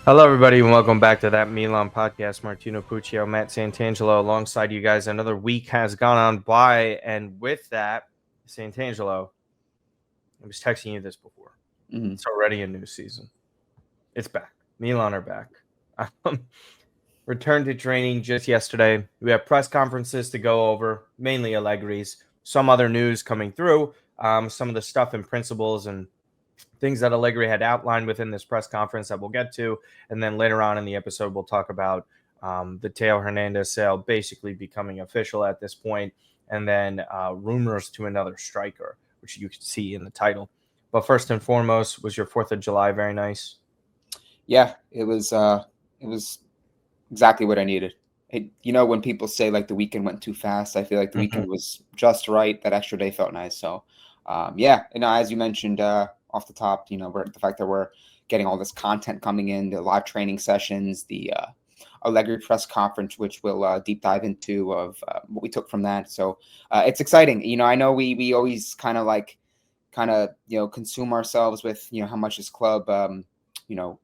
Hello, everybody, and welcome back to that Milan podcast. Martino Puccio, Matt Santangelo, alongside you guys. Another week has gone on by, and with that, Santangelo, I was texting you this before. It's already a new season. It's back. Milan are back. Returned to training just yesterday. We have press conferences to go over, mainly Allegri's. Some other news coming through, some of the stuff and principles and things that Allegri had outlined within this press conference that we'll get to. And then later on in the episode, we'll talk about the Theo Hernandez sale basically becoming official at this point, and then rumors to another striker, which you can see in the title. But first and foremost, was your 4th of July very nice? Yeah, it was exactly what I needed. When people say like the weekend went too fast, I feel like the weekend was just right. That extra day felt nice. So, as you mentioned off the top, the fact that we're getting all this content coming in, the live training sessions, the Allegri press conference, which we'll deep dive into of what we took from that. So it's exciting. I know we always kind of consume ourselves with how much this club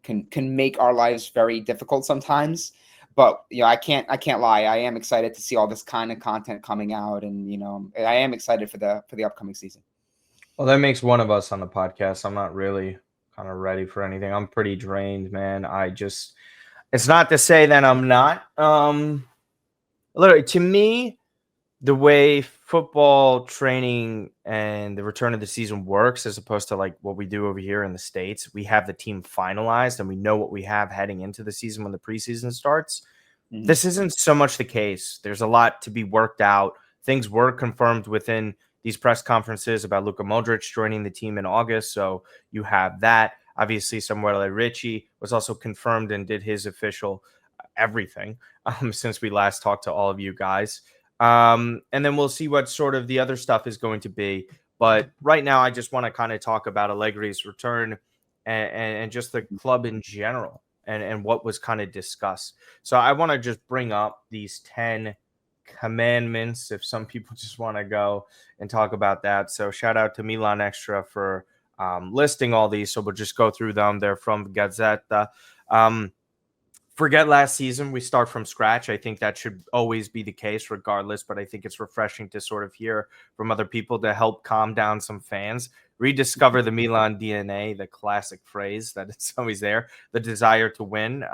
can make our lives very difficult sometimes. But I can't lie. I am excited to see all this kind of content coming out, and I am excited for the upcoming season. Well, that makes one of us on the podcast. I'm not really kind of ready for anything. I'm pretty drained, man. It's not to say that I'm not. Literally, to me, the way football training and the return of the season works, as opposed to like what we do over here in the States, we have the team finalized and we know what we have heading into the season when the preseason starts. Mm-hmm. This isn't so much the case. There's a lot to be worked out. Things were confirmed within these press conferences about Luka Modric joining the team in August. So you have that. Obviously, Samuel RICCI was also confirmed and did his official everything since we last talked to all of you guys. And then we'll see what sort of the other stuff is going to be. But right now, I just want to kind of talk about Allegri's return and just the club in general and what was kind of discussed. So I want to just bring up these 10 commandments if some people just want to go and talk about that. So shout out to Milan Extra for listing all these. So we'll just go through them. They're from Gazzetta. Forget last season. We start from scratch. I think that should always be the case regardless, but I think it's refreshing to sort of hear from other people to help calm down some fans. Rediscover the Milan DNA, the classic phrase that it's always there, the desire to win.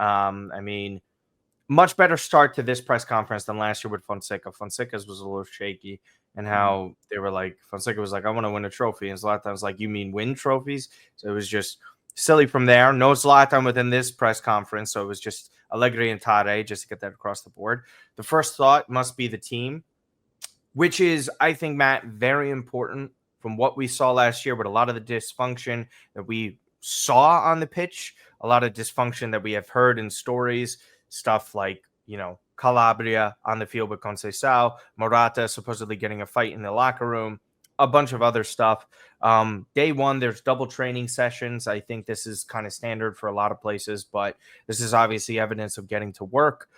Much better start to this press conference than last year with Fonseca. Fonseca's was a little shaky, and how they were like, Fonseca was like, I want to win a trophy. And Zlatan was like, you mean win trophies? So it was just silly from there. No Zlatan within this press conference. So it was just Allegri and Tare, just to get that across the board. The first thought must be the team, which is, I think, Matt, very important from what we saw last year with a lot of the dysfunction that we saw on the pitch, a lot of dysfunction that we have heard in stories. Stuff like, Calabria on the field with Conceição, Morata supposedly getting a fight in the locker room, a bunch of other stuff. Day one, there's double training sessions. I think this is kind of standard for a lot of places, but this is obviously evidence of getting to work.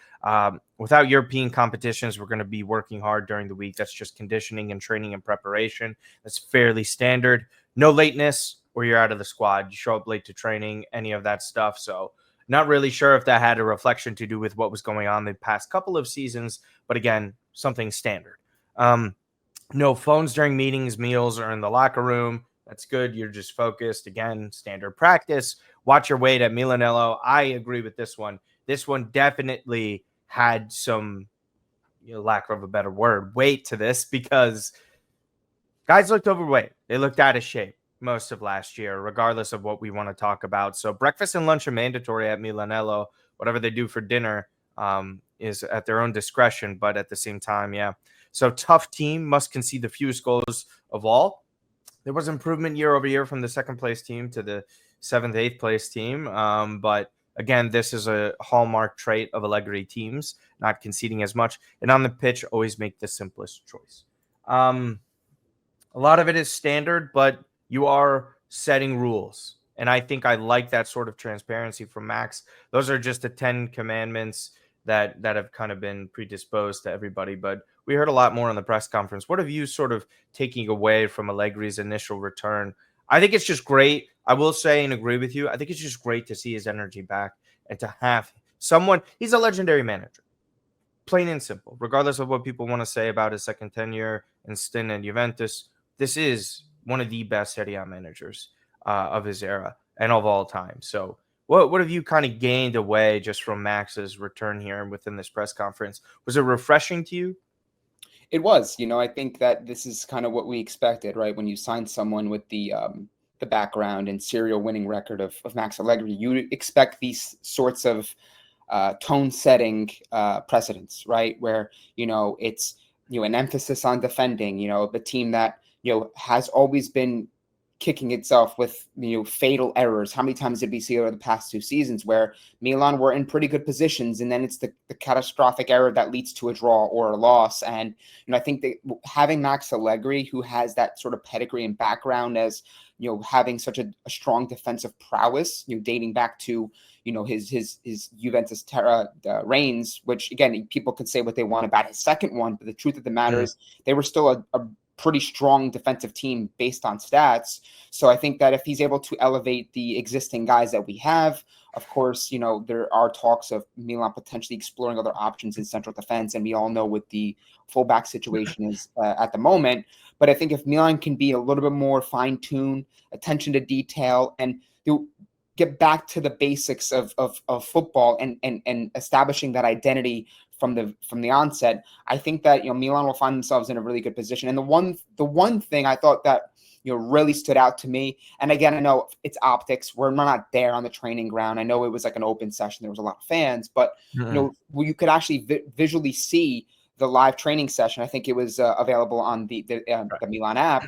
Without European competitions, we're going to be working hard during the week. That's just conditioning and training and preparation. That's fairly standard. No lateness or you're out of the squad. You show up late to training, any of that stuff. So not really sure if that had a reflection to do with what was going on the past couple of seasons, but again, something standard. No phones during meetings, meals, or in the locker room. That's good. You're just focused. Again, standard practice. Watch your weight at Milanello. I agree with this one. This one definitely had some, lack of a better word, weight to this, because guys looked overweight. They looked out of shape most of last year, regardless of what we want to talk about. So breakfast and lunch are mandatory at Milanello. Whatever they do for dinner is at their own discretion, but at the same time, yeah. So tough team, must concede the fewest goals of all. There was improvement year over year from the second place team to the 7th, 8th place team. But again, this is a hallmark trait of Allegri teams, not conceding as much. And on the pitch, always make the simplest choice. A lot of it is standard, but you are setting rules. And I think I like that sort of transparency from Max. Those are just the 10 commandments that have kind of been predisposed to everybody. But we heard a lot more on the press conference. What have you sort of taking away from Allegri's initial return? I think it's just great. I will say and agree with you. I think it's just great to see his energy back and to have someone, he's a legendary manager, plain and simple, regardless of what people want to say about his second tenure and stint at Juventus. This is one of the best Serie A managers of his era and of all time. So what have you kind of gained away just from Max's return here and within this press conference? Was it refreshing to you? It was. I think that this is kind of what we expected, right? When you sign someone with the background and serial winning record of Max Allegri, you expect these sorts of tone-setting precedents, right? Where it's an emphasis on defending. The team that has always been kicking itself with fatal errors. How many times did we see over the past 2 seasons where Milan were in pretty good positions and then it's the catastrophic error that leads to a draw or a loss? And I think that having Max Allegri, who has that sort of pedigree and background as having such a strong defensive prowess, dating back to his Juventus reigns, which again people can say what they want about his second one, but the truth of the matter is they were still a pretty strong defensive team based on stats. So I think that if he's able to elevate the existing guys that we have, of course, there are talks of Milan potentially exploring other options in central defense, and we all know what the fullback situation is at the moment. But I think if Milan can be a little bit more fine-tuned, attention to detail, and get back to the basics of football and establishing that identity from the onset, I think that Milan will find themselves in a really good position. And the one thing I thought that really stood out to me, and again, I know it's optics, we're not there on the training ground. I know it was like an open session, there was a lot of fans, but you could actually visually see the live training session. I think it was available on the Milan app.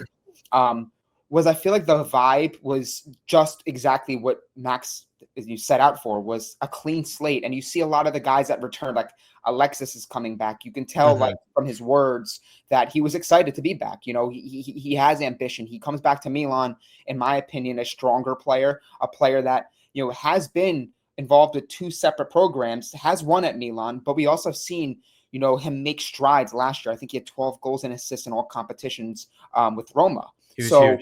Was I feel like the vibe was just exactly what Max you set out for, was a clean slate. And you see a lot of the guys that returned, like Alexis is coming back. You can tell like from his words that he was excited to be back. He has ambition. He comes back to Milan, in my opinion, a stronger player, a player that, has been involved with 2 separate programs, has won at Milan, but we also have seen, him make strides last year. I think he had 12 goals and assists in all competitions with Roma. So huge.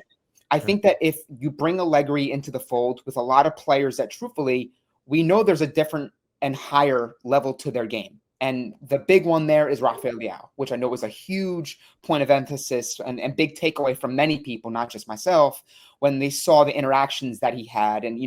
I think that if you bring Allegri into the fold with a lot of players that truthfully, we know there's a different and higher level to their game. And the big one there is Rafael Leao, which I know was a huge point of emphasis and big takeaway from many people, not just myself, when they saw the interactions that he had. And,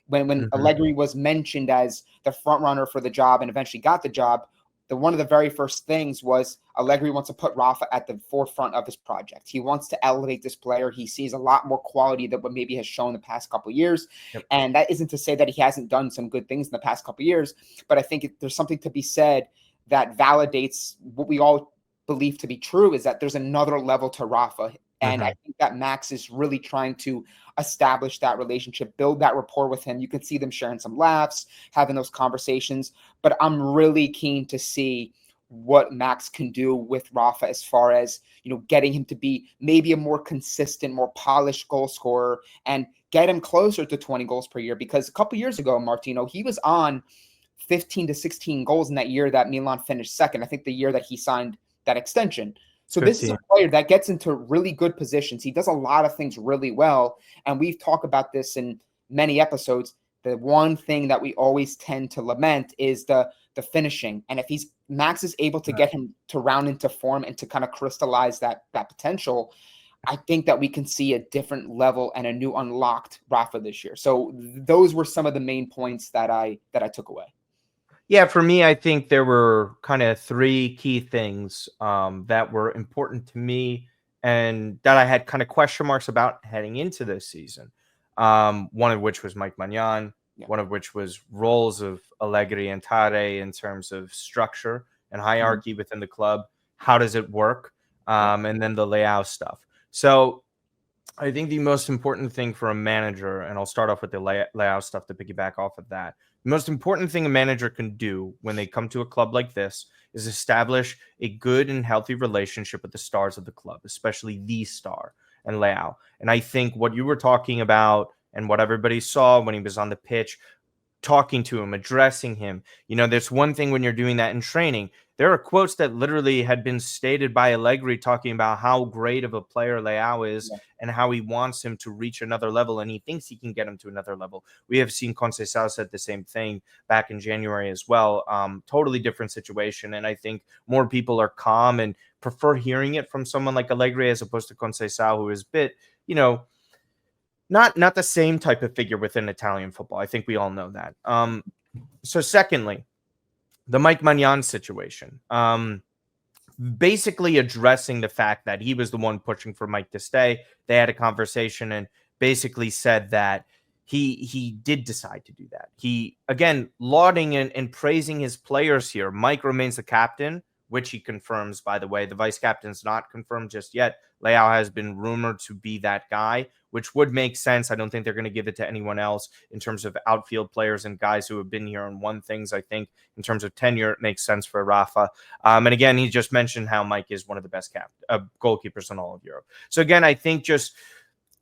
when Allegri was mentioned as the front runner for the job and eventually got the job, one of the very first things was Allegri wants to put Rafa at the forefront of his project. He wants to elevate this player. He sees a lot more quality than what maybe has shown the past couple of years. Yep. And that isn't to say that he hasn't done some good things in the past couple of years, but I think there's something to be said that validates what we all believe to be true, is that there's another level to Rafa. And I think that Max is really trying to establish that relationship, build that rapport with him. You can see them sharing some laughs, having those conversations. But I'm really keen to see what Max can do with Rafa as far as, getting him to be maybe a more consistent, more polished goal scorer and get him closer to 20 goals per year. Because a couple years ago, Martino, he was on 15 to 16 goals in that year that Milan finished second. I think the year that he signed that extension. So 15. This is a player that gets into really good positions. He does a lot of things really well. And we've talked about this in many episodes. The one thing that we always tend to lament is the finishing. And if Max is able to get him to round into form and to kind of crystallize that potential, I think that we can see a different level and a new unlocked Rafa this year. So those were some of the main points that I took away. Yeah, for me, I think there were kind of 3 key things that were important to me and that I had kind of question marks about heading into this season. One of which was Maignan, one of which was roles of Allegri and Tare in terms of structure and hierarchy within the club. How does it work? And then the Leao stuff. So I think the most important thing for a manager, and I'll start off with the Leao stuff to piggyback off of that. The most important thing a manager can do when they come to a club like this is establish a good and healthy relationship with the stars of the club, especially the star and Leao. And I think what you were talking about and what everybody saw when he was on the pitch, talking to him, addressing him, there's one thing when you're doing that in training. there are quotes that literally had been stated by Allegri talking about how great of a player Leao is and how he wants him to reach another level, and he thinks he can get him to another level. We have seen Conceição said the same thing back in January as well. Totally different situation, and I think more people are calm and prefer hearing it from someone like Allegri as opposed to Conceição, who is a bit, not the same type of figure within Italian football. I think we all know that. So secondly, the Mike Maignan situation, basically addressing the fact that he was the one pushing for Mike to stay. They had a conversation and basically said that he did decide to do that. He, again, lauding and praising his players here. Mike remains the captain, which he confirms, by the way. The vice captain's not confirmed just yet. Leao has been rumored to be that guy, which would make sense. I don't think they're going to give it to anyone else in terms of outfield players and guys who have been here and won things. I think in terms of tenure, it makes sense for Rafa. And again, he just mentioned how Mike is one of the best goalkeepers in all of Europe. So again, I think just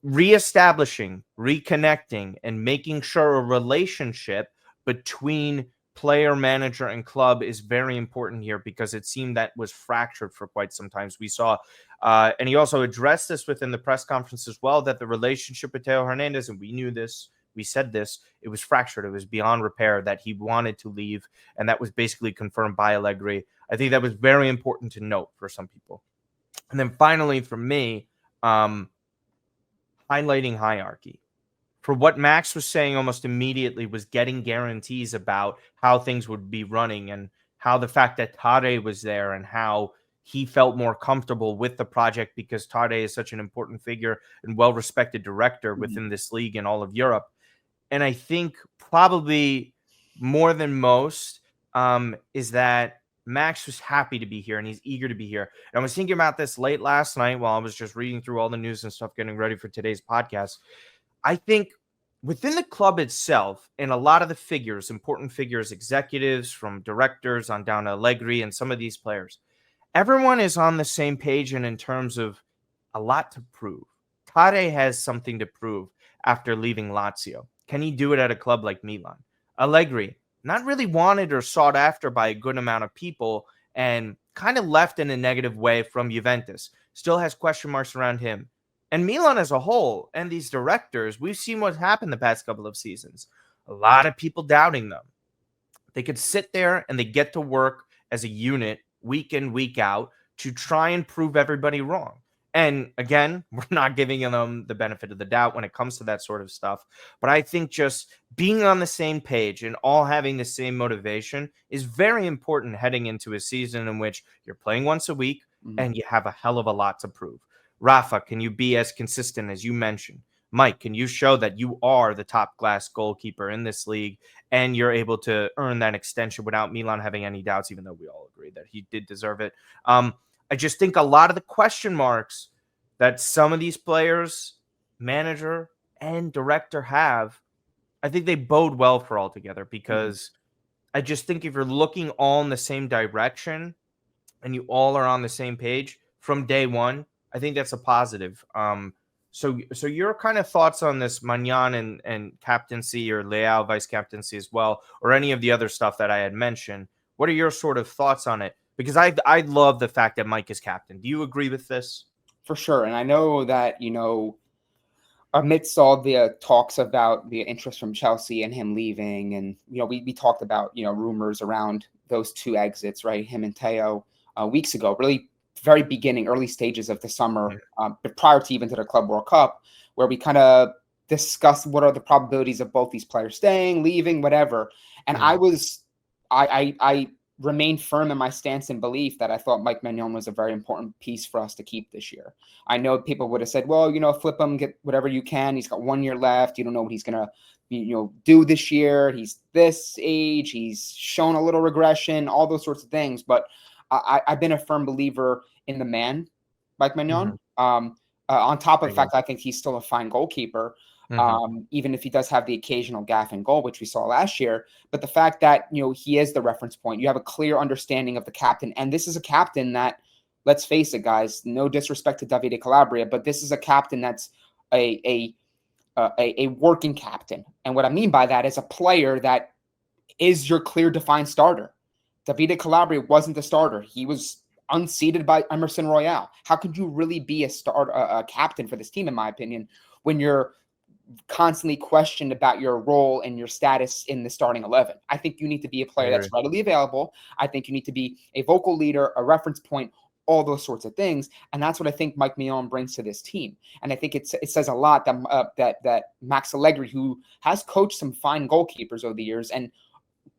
reestablishing, reconnecting, and making sure a relationship between player, manager, and club is very important here, because it seemed that was fractured for quite some time. We saw, and he also addressed this within the press conference as well, that the relationship with Theo Hernandez, and we knew this, we said this, it was fractured. It was beyond repair, that he wanted to leave, and that was basically confirmed by Allegri. I think that was very important to note for some people. And then finally, for me, highlighting hierarchy. For what Max was saying almost immediately was getting guarantees about how things would be running, and how the fact that Tade was there and how he felt more comfortable with the project, because Tade is such an important figure and well-respected director within this league and all of Europe. And I think probably more than most is that Max was happy to be here and he's eager to be here. And I was thinking about this late last night while I was just reading through all the news and stuff, getting ready for today's podcast. I think within the club itself, and a lot of the figures, important figures, executives from directors on down to Allegri and some of these players, everyone is on the same page and in terms of a lot to prove. Tade has something to prove after leaving Lazio. Can he do it at a club like Milan? Allegri, not really wanted or sought after by a good amount of people, and kind of left in a negative way from Juventus. Still has question marks around him. And Milan as a whole, and these directors, we've seen what's happened the past couple of seasons. A lot of people doubting them. They could sit there and they get to work as a unit week in, week out to try and prove everybody wrong. And again, we're not giving them the benefit of the doubt when it comes to that sort of stuff. But I think just being on the same page and all having the same motivation is very important heading into a season in which you're playing once a week and you have a hell of a lot to prove. Rafa, can you be as consistent as you mentioned? Mike, can you show that you are the top class goalkeeper in this league and you're able to earn that extension without Milan having any doubts, even though we all agree that he did deserve it? I just think a lot of the question marks that some of these players, manager and director have, I think they bode well for all together, because I just think if you're looking all in the same direction and you all are on the same page from day one, I think that's a positive. So your kind of thoughts on this Maignan and captaincy, or Leao vice captaincy as well, or any of the other stuff that I had mentioned. What are your sort of thoughts on it? Because I love the fact that Mike is captain. Do you agree with this? For sure. And I know that, amidst all the talks about the interest from Chelsea and him leaving, and, we talked about, rumors around those two exits, right? Him and Theo weeks ago, really very beginning, early stages of the summer, but prior to even to the Club World Cup, where we kind of discussed what are the probabilities of both these players staying, leaving, whatever. And I remained firm in my stance and belief that I thought Mike Maignan was a very important piece for us to keep this year. I know people would have said, well, flip him, get whatever you can. He's got 1 year left. You don't know what he's going to do this year. He's this age. He's shown a little regression, all those sorts of things. But I've been a firm believer in the man, Mike Maignan. On top of the fact that I think he's still a fine goalkeeper, even if he does have the occasional gaff in goal, which we saw last year. But the fact that, he is the reference point, you have a clear understanding of the captain. And this is a captain that, let's face it, guys, no disrespect to Davide Calabria, but this is a captain that's a working captain. And what I mean by that is a player that is your clear defined starter. Davide Calabria wasn't the starter. He was unseated by Emerson Royale. How could you really be a captain for this team, in my opinion, when you're constantly questioned about your role and your status in the starting 11? I think you need to be a player that's readily available. I think you need to be a vocal leader, a reference point, all those sorts of things. And that's what I think Mike Maignan brings to this team. And I think it says a lot that Max Allegri, who has coached some fine goalkeepers over the years and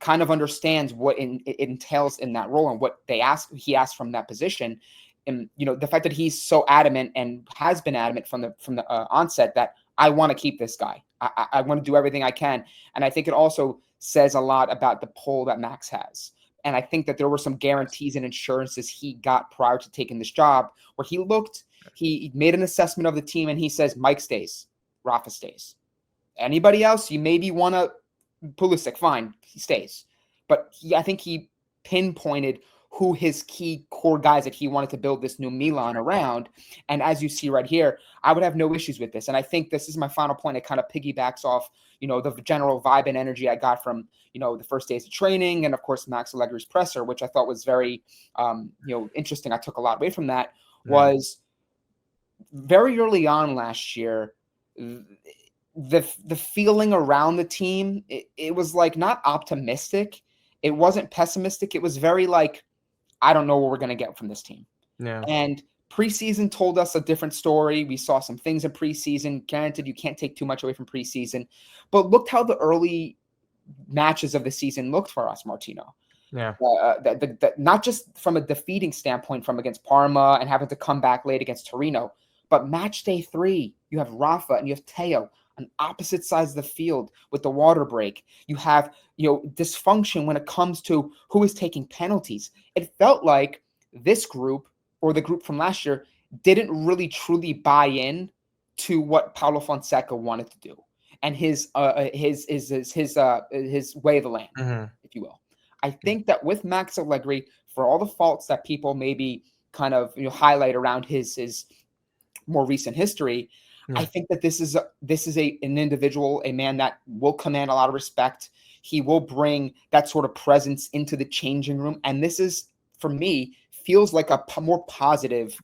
kind of understands what it entails in that role and what he asked from that position. And, the fact that he's so adamant and has been adamant from the onset that I want to keep this guy. I want to do everything I can. And I think it also says a lot about the pull that Max has. And I think that there were some guarantees and insurances he got prior to taking this job where he made an assessment of the team and he says, Mike stays, Rafa stays. Anybody else, you maybe want to Pulisic, fine, he stays. But I think he pinpointed who his key core guys that he wanted to build this new Milan around. And as you see right here, I would have no issues with this. And I think this is my final point. It kind of piggybacks off, the general vibe and energy I got from, the first days of training and, of course, Max Allegri's presser, which I thought was very, interesting. I took a lot away from that. Was very early on last year, the feeling around the team, it was like not optimistic. It wasn't pessimistic. It was very like, I don't know what we're going to get from this team. Yeah. And preseason told us a different story. We saw some things in preseason. Granted, you can't take too much away from preseason. But look how the early matches of the season looked for us, Martino. Yeah. Not just from a defeating standpoint from against Parma and having to come back late against Torino, but match day 3, you have Rafa and you have Theo on opposite sides of the field with the water break. You have, dysfunction when it comes to who is taking penalties. It felt like this group or the group from last year didn't really truly buy in to what Paulo Fonseca wanted to do and his way of the land, if you will. I think that with Max Allegri, for all the faults that people maybe kind of highlight around his more recent history, I think that this is an individual, a man that will command a lot of respect. He will bring that sort of presence into the changing room. And this is, for me, feels like a more positive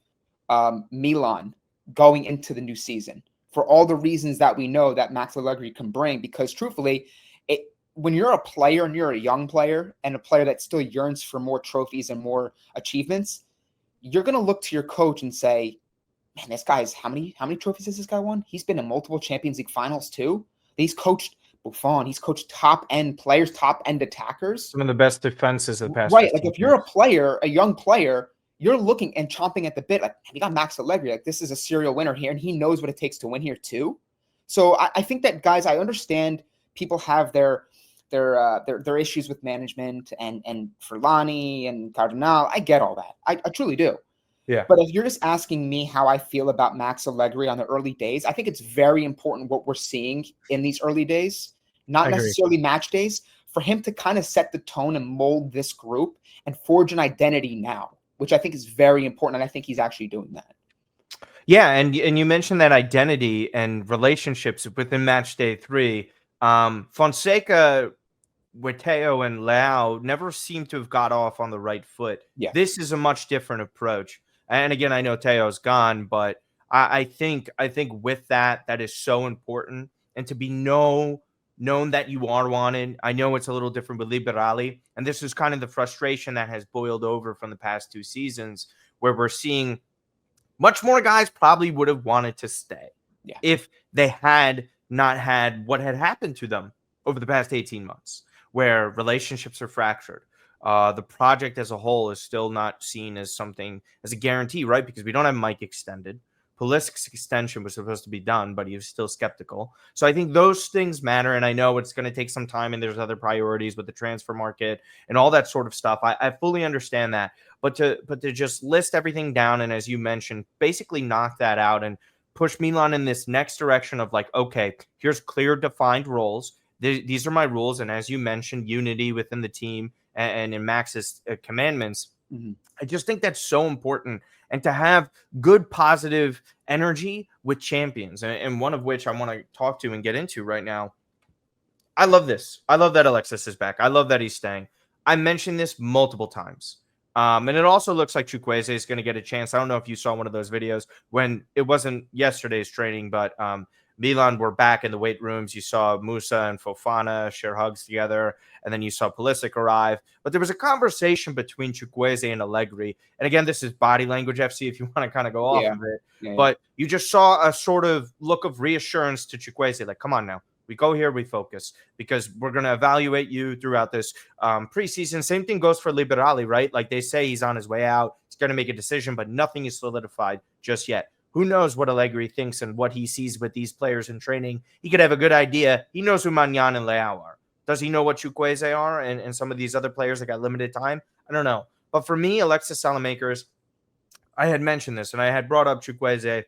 Milan going into the new season for all the reasons that we know that Max Allegri can bring. Because truthfully, when you're a player and you're a young player and a player that still yearns for more trophies and more achievements, you're going to look to your coach and say, man, this guy's how many trophies has this guy won? He's been in multiple Champions League finals too. He's coached Buffon. He's coached top-end players, top-end attackers. Some of the best defenses of the past. Right. Like if you're a player, a young player, you're looking and chomping at the bit. Like, you got Max Allegri. Like, this is a serial winner here, and he knows what it takes to win here too. So I think that, guys, I understand people have their issues with management and Furlani and Cardinal. I get all that. I truly do. Yeah. But if you're just asking me how I feel about Max Allegri on the early days, I think it's very important what we're seeing in these early days, not necessarily match days, for him to kind of set the tone and mold this group and forge an identity now, which I think is very important. And I think he's actually doing that. Yeah. And you mentioned that identity and relationships within match day 3. Fonseca with Theo and Leao never seemed to have got off on the right foot. Yeah. This is a much different approach. And again, I know Theo's gone, but I think with that is so important. And to be known that you are wanted. I know it's a little different with Liberali. And this is kind of the frustration that has boiled over from the past 2 seasons, where we're seeing much more guys probably would have wanted to stay if they had not had what had happened to them over the past 18 months, where relationships are fractured. The project as a whole is still not seen as something, as a guarantee, right? Because we don't have Mike extended. Pulisic's extension was supposed to be done, but he was still skeptical. So I think those things matter, and I know it's going to take some time, and there's other priorities with the transfer market and all that sort of stuff. I fully understand that. But to just list everything down and, as you mentioned, basically knock that out and push Milan in this next direction of like, okay, here's clear defined roles. These are my rules. And as you mentioned, unity within the team and in Max's commandments. I just think that's so important. And to have good, positive energy with champions, and one of which I want to talk to and get into right now. I love this. I love that Alexis is back. I love that he's staying. I mentioned this multiple times. And it also looks like Chukwueze is going to get a chance. I don't know if you saw one of those videos when it wasn't yesterday's training, but Milan were back in the weight rooms. You saw Musa and Fofana share hugs together, and then you saw Pulisic arrive. But there was a conversation between Chukwueze and Allegri. And again, this is body language FC if you want to kind of go off of it. Yeah. But you just saw a sort of look of reassurance to Chukwueze, like, come on now. We go here, we focus, because we're going to evaluate you throughout this preseason. Same thing goes for Liberali, right? Like they say he's on his way out. He's going to make a decision, but nothing is solidified just yet. Who knows what Allegri thinks and what he sees with these players in training? He could have a good idea. He knows who Maignan and Leao are. Does he know what Chukwueze are and some of these other players that got limited time? I don't know. But for me, Alexis Saelemakers, I had mentioned this, and I had brought up Chukwueze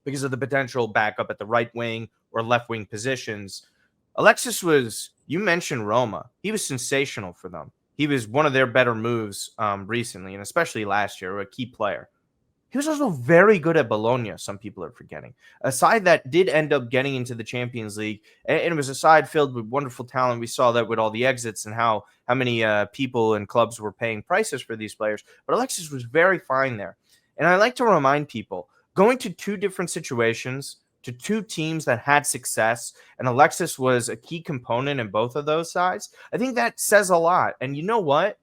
because of the potential backup at the right wing or left wing positions. Alexis was, you mentioned Roma. He was sensational for them. He was one of their better moves recently, and especially last year, a key player. He was also very good at Bologna, some people are forgetting. A side that did end up getting into the Champions League, and it was a side filled with wonderful talent. We saw that with all the exits and how many people and clubs were paying prices for these players. But Alexis was very fine there. And I like to remind people, going to two different situations, to two teams that had success, and Alexis was a key component in both of those sides, I think that says a lot. And you know what,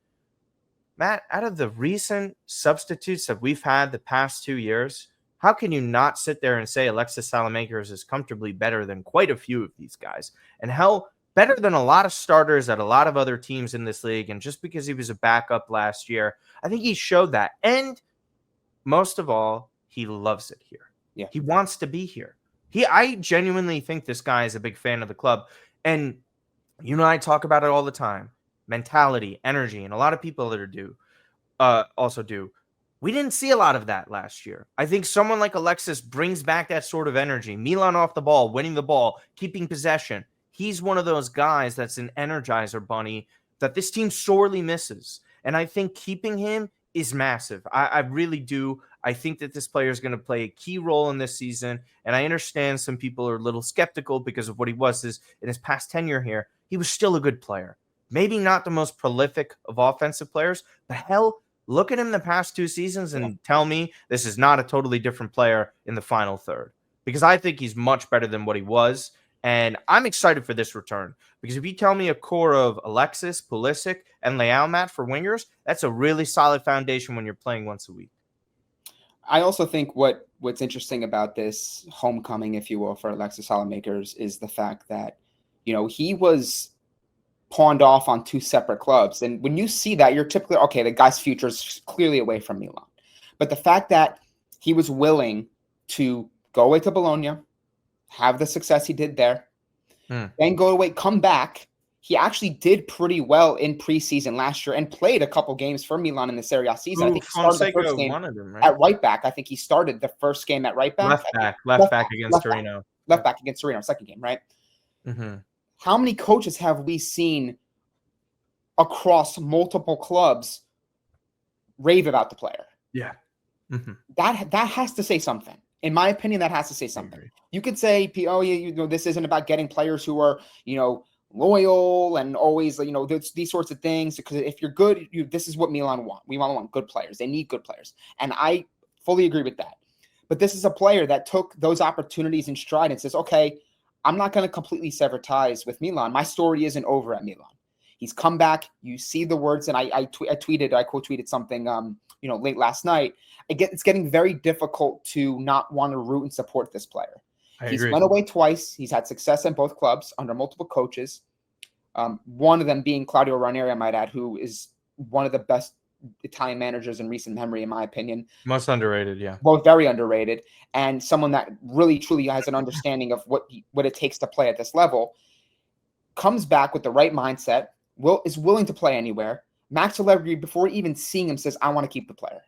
Matt, out of the recent substitutes that we've had the past 2 years, how can you not sit there and say Alexis Saelemakers is comfortably better than quite a few of these guys? And hell, better than a lot of starters at a lot of other teams in this league. And just because he was a backup last year, I think he showed that. And most of all, he loves it here. Yeah. He wants to be here. I genuinely think this guy is a big fan of the club. And you know, I talk about it all the time. Mentality, energy, and a lot of people that also do. We didn't see a lot of that last year. I think someone like Alexis brings back that sort of energy. Milan off the ball, winning the ball, keeping possession. He's one of those guys that's an energizer bunny that this team sorely misses. And I think keeping him is massive. I really do. I think that this player is going to play a key role in this season. And I understand some people are a little skeptical because of what he was in his past tenure here. He was still a good player. Maybe not the most prolific of offensive players, but hell, look at him the past 2 seasons and tell me this is not a totally different player in the final third. Because I think he's much better than what he was. And I'm excited for this return. Because if you tell me a core of Alexis, Pulisic, and Leao, Matt, for wingers, that's a really solid foundation when you're playing once a week. I also think what's interesting about this homecoming, if you will, for Alexis Saelemakers is the fact that, you know, he was pawned off on 2 separate clubs. And when you see that, you're typically, okay, the guy's future is clearly away from Milan. But the fact that he was willing to go away to Bologna, have the success he did there, then go away, come back. He actually did pretty well in preseason last year and played a couple games for Milan in the Serie A season. I think he started the first game at right back. I think he started the first game at right back. Left back against Torino. Left back against Torino, second game, right? Mm-hmm. How many coaches have we seen across multiple clubs rave about the player? Yeah. Mm-hmm. That has to say something. In my opinion, that has to say something. You could say, oh, yeah, you know, this isn't about getting players who are, you know, loyal and always, you know, these sorts of things. Because if you're good, this is what Milan want. We want good players. They need good players. And I fully agree with that. But this is a player that took those opportunities in stride and says, okay, I'm not going to completely sever ties with Milan. My story isn't over at Milan. He's come back. You see the words, and I quote tweeted something, you know, late last night. It's getting very difficult to not want to root and support this player. He's went away twice. He's had success in both clubs under multiple coaches. One of them being Claudio Ranieri, I might add, who is one of the best Italian managers in recent memory, in my opinion. Most underrated, yeah. Both very underrated, and someone that really, truly has an understanding of what it takes to play at this level. Comes back with the right mindset, is willing to play anywhere. Max Allegri, before even seeing him, says, I want to keep the player.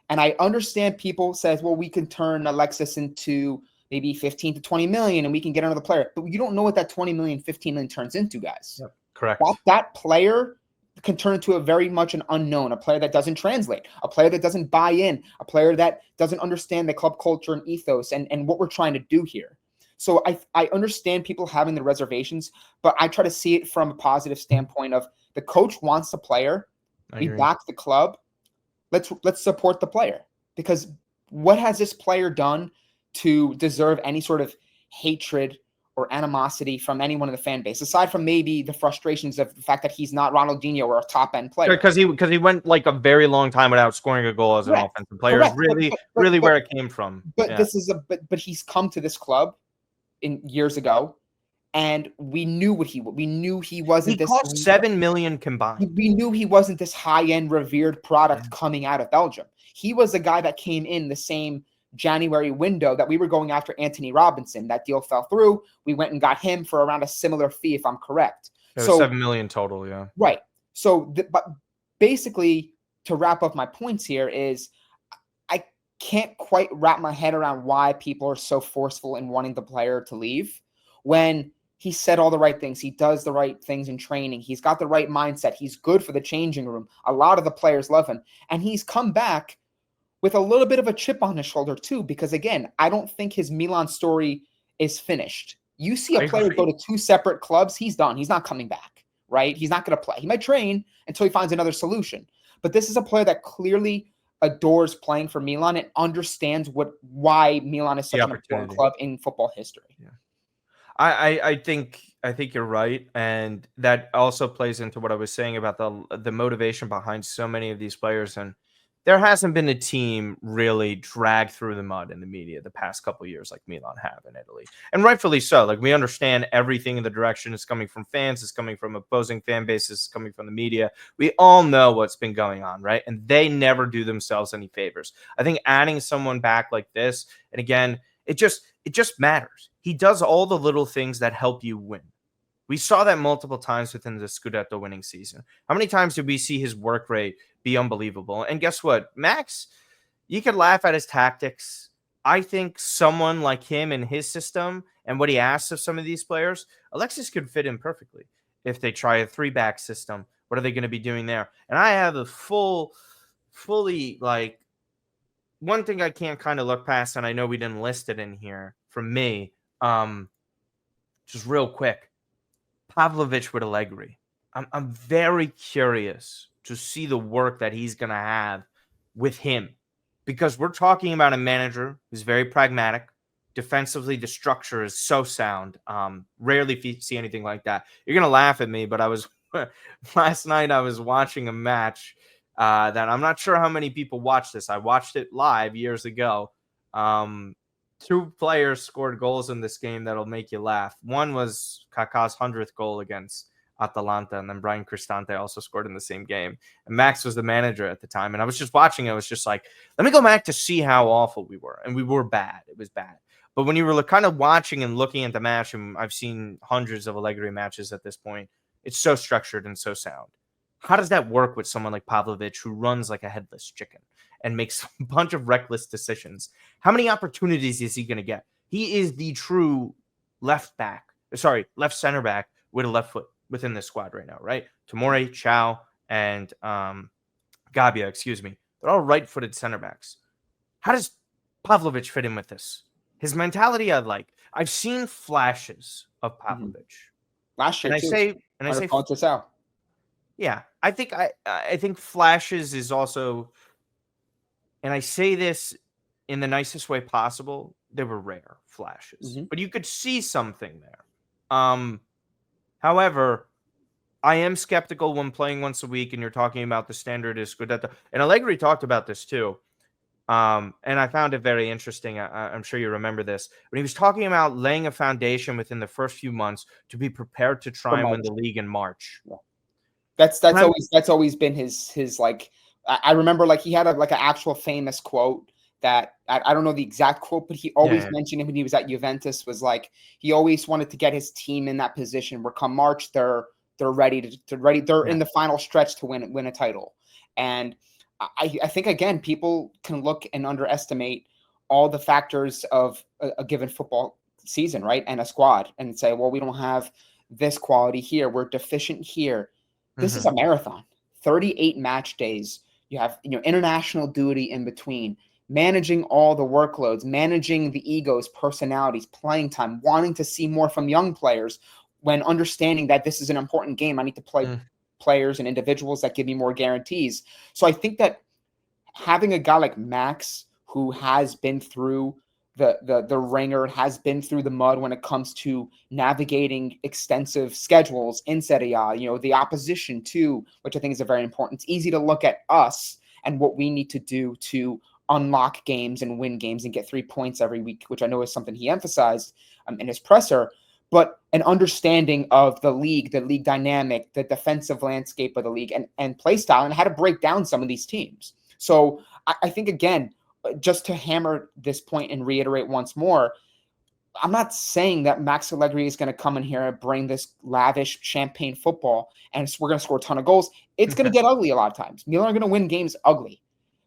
And I understand people says, well, we can turn Alexis into maybe 15 to 20 million and we can get another player. But you don't know what that 20 million, 15 million turns into, guys. Yep, correct. That player can turn into a very much an unknown, a player that doesn't translate, a player that doesn't buy in, a player that doesn't understand the club culture and ethos and what we're trying to do here. So I understand people having the reservations, but I try to see it from a positive standpoint of The coach wants the player. I We agree. back the club. Let's support the player, because what has this player done to deserve any sort of hatred or animosity from anyone in the fan base, aside from maybe the frustrations of the fact that he's not Ronaldinho or a top end player? Because he went like a very long time without scoring a goal as an Correct. offensive player. Correct. Really, But really where it came from. But Yeah. this is but he's come to this club in years ago, and we knew he wasn't He this. cost $7 million combined. We knew he wasn't this high end revered product coming out of Belgium. He was a guy that came in the same January window that we were going after Anthony Robinson. That deal fell through. We went and got him for around a similar fee, if I'm correct. It was 7 million total, yeah. Right. So, but basically, to wrap up my points here is, I can't quite wrap my head around why people are so forceful in wanting the player to leave when he said all the right things. He does the right things in training. He's got the right mindset. He's good for the changing room. A lot of the players love him. And he's come back with a little bit of a chip on his shoulder too, because again, I don't think his Milan story is finished. You see a player go to 2 separate clubs, he's done. He's not coming back, right? He's not going to play. He might train until he finds another solution. But this is a player that clearly adores playing for Milan and understands why Milan is such an important club in football history. Yeah. I think you're right, and that also plays into what I was saying about the motivation behind so many of these players. And there hasn't been a team really dragged through the mud in the media the past couple of years like Milan have in Italy, and rightfully so. Like, we understand everything in the direction is coming from fans, it's coming from opposing fan bases, it's coming from the media. We all know what's been going on, right? And they never do themselves any favors. I think adding someone back like this, and again, it just matters. He does all the little things that help you win. We saw that multiple times within the Scudetto winning season. How many times did we see his work rate be unbelievable? And guess what? Max, you could laugh at his tactics. I think someone like him in his system and what he asks of some of these players, Alexis could fit in perfectly. If they try a 3-back system, what are they going to be doing there? And I have a fully like, one thing I can't kind of look past, and I know we didn't list it in here from me, just real quick, Pavlovic with Allegri. I'm very curious to see the work that he's going to have with him, because we're talking about a manager who's very pragmatic. Defensively, the structure is so sound. Rarely see anything like that. You're going to laugh at me, but last night I was watching a match that I'm not sure how many people watched this. I watched it live years ago. 2 players scored goals in this game that'll make you laugh. One was Kaká's 100th goal against Atalanta, and then Brian Cristante also scored in the same game. And Max was the manager at the time, and I was just watching it. I was just like, let me go back to see how awful we were. And we were bad. It was bad. But when you were kind of watching and looking at the match, and I've seen hundreds of Allegri matches at this point, it's so structured and so sound. How does that work with someone like Pavlovic, who runs like a headless chicken and makes a bunch of reckless decisions? How many opportunities is he going to get? He is the true left center back with a left foot within this squad right now, right? Tomori, Chow, and Gabbia, excuse me. They're all right-footed center backs. How does Pavlovic fit in with this? His mentality, I like. I've seen flashes of Pavlovic. Last year, and I say, point this out. Yeah, I think flashes is also, and I say this in the nicest way possible, they were rare flashes, but you could see something there. However, I am skeptical when playing once a week and you're talking about the standard is Scudetto. And Allegri talked about this too. And I found it very interesting. I'm sure you remember this. When he was talking about laying a foundation within the first few months to be prepared to try and win the league in March. Yeah. That's always been his like. I remember like he had an actual famous quote that I don't know the exact quote, but he always mentioned it when he was at Juventus, was like he always wanted to get his team in that position where come March they're ready they're in the final stretch to win a title. And I think again people can look and underestimate all the factors of a given football season, right? And a squad, and say, well, we don't have this quality here, we're deficient here. This is a marathon, 38 match days. You have international duty in between, managing all the workloads, managing the egos, personalities, playing time, wanting to see more from young players when understanding that this is an important game. I need to play players and individuals that give me more guarantees. So I think that having a guy like Max, who has been through the ringer, has been through the mud when it comes to navigating extensive schedules in Serie A, the opposition too, which I think is very important. It's easy to look at us and what we need to do to unlock games and win games and get 3 points every week, which I know is something he emphasized in his presser. But an understanding of the league dynamic, the defensive landscape of the league, and play style, and how to break down some of these teams. So I think, again, just to hammer this point and reiterate once more, I'm not saying that Max Allegri is going to come in here and bring this lavish champagne football and we're going to score a ton of goals. It's going to get ugly a lot of times. Milan are going to win games ugly.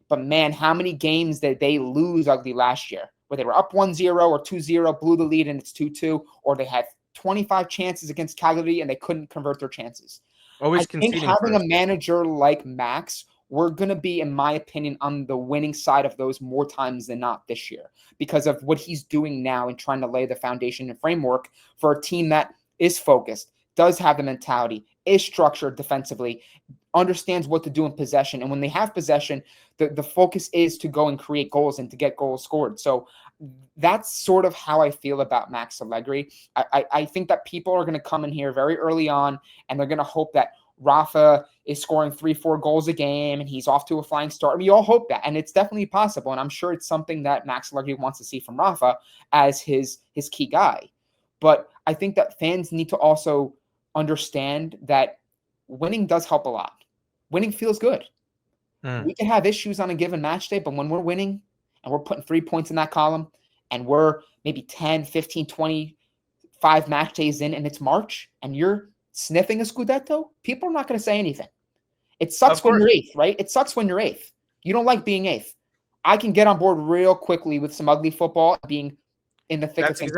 But, man, how many games did they lose ugly last year? Where they were up 1-0 or 2-0, blew the lead and it's 2-2, or they had 25 chances against Cagliari and they couldn't convert their chances. I think having a manager like Max, we're going to be, in my opinion, on the winning side of those more times than not this year because of what he's doing now and trying to lay the foundation and framework for a team that is focused, does have the mentality, is structured defensively, understands what to do in possession. And when they have possession, the focus is to go and create goals and to get goals scored. So that's sort of how I feel about Max Allegri. I think that people are going to come in here very early on and they're going to hope that Rafa is scoring 3-4 goals a game and he's off to a flying start. We all hope that, and it's definitely possible. And I'm sure it's something that Max Allegri wants to see from Rafa as his key guy. But I think that fans need to also understand that winning does help a lot. Winning feels good. We can have issues on a given match day, but when we're winning and we're putting 3 points in that column and we're maybe 10, 15, 25 match days in and it's March and you're sniffing a Scudetto, people are not going to say anything. It sucks when you're eighth, right? It sucks when you're eighth. You don't like being eighth. I can get on board real quickly with some ugly football being in the thick of things.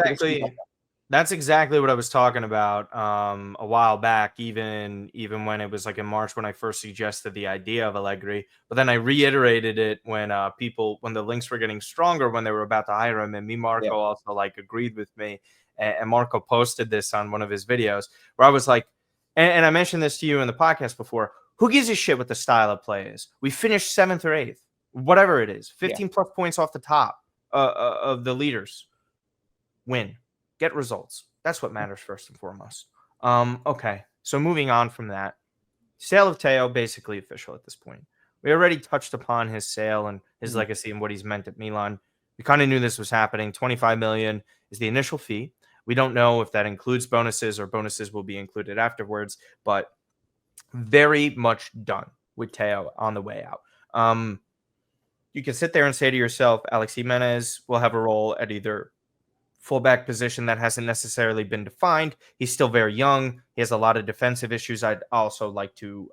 That's exactly what I was talking about a while back, even when it was like in March when I first suggested the idea of Allegri. But then I reiterated it when the links were getting stronger, when they were about to hire him. And Marco also agreed with me. And Marco posted this on one of his videos where I was like, and I mentioned this to you in the podcast before, who gives a shit what the style of play is? We finished 7th or 8th, whatever it is, 15 plus points off the top of the leaders. Win. Get results. That's what matters first and foremost. Okay, so moving on from that, sale of Theo basically official at this point. We already touched upon his sale and his legacy and what he's meant at Milan. We kind of knew this was happening. 25 million is the initial fee. We don't know if that includes bonuses or bonuses will be included afterwards, but very much done with Theo on the way out. You can sit there and say to yourself, Alex Jimenez will have a role at either fullback position that hasn't necessarily been defined. He's still very young. He has a lot of defensive issues I'd also like to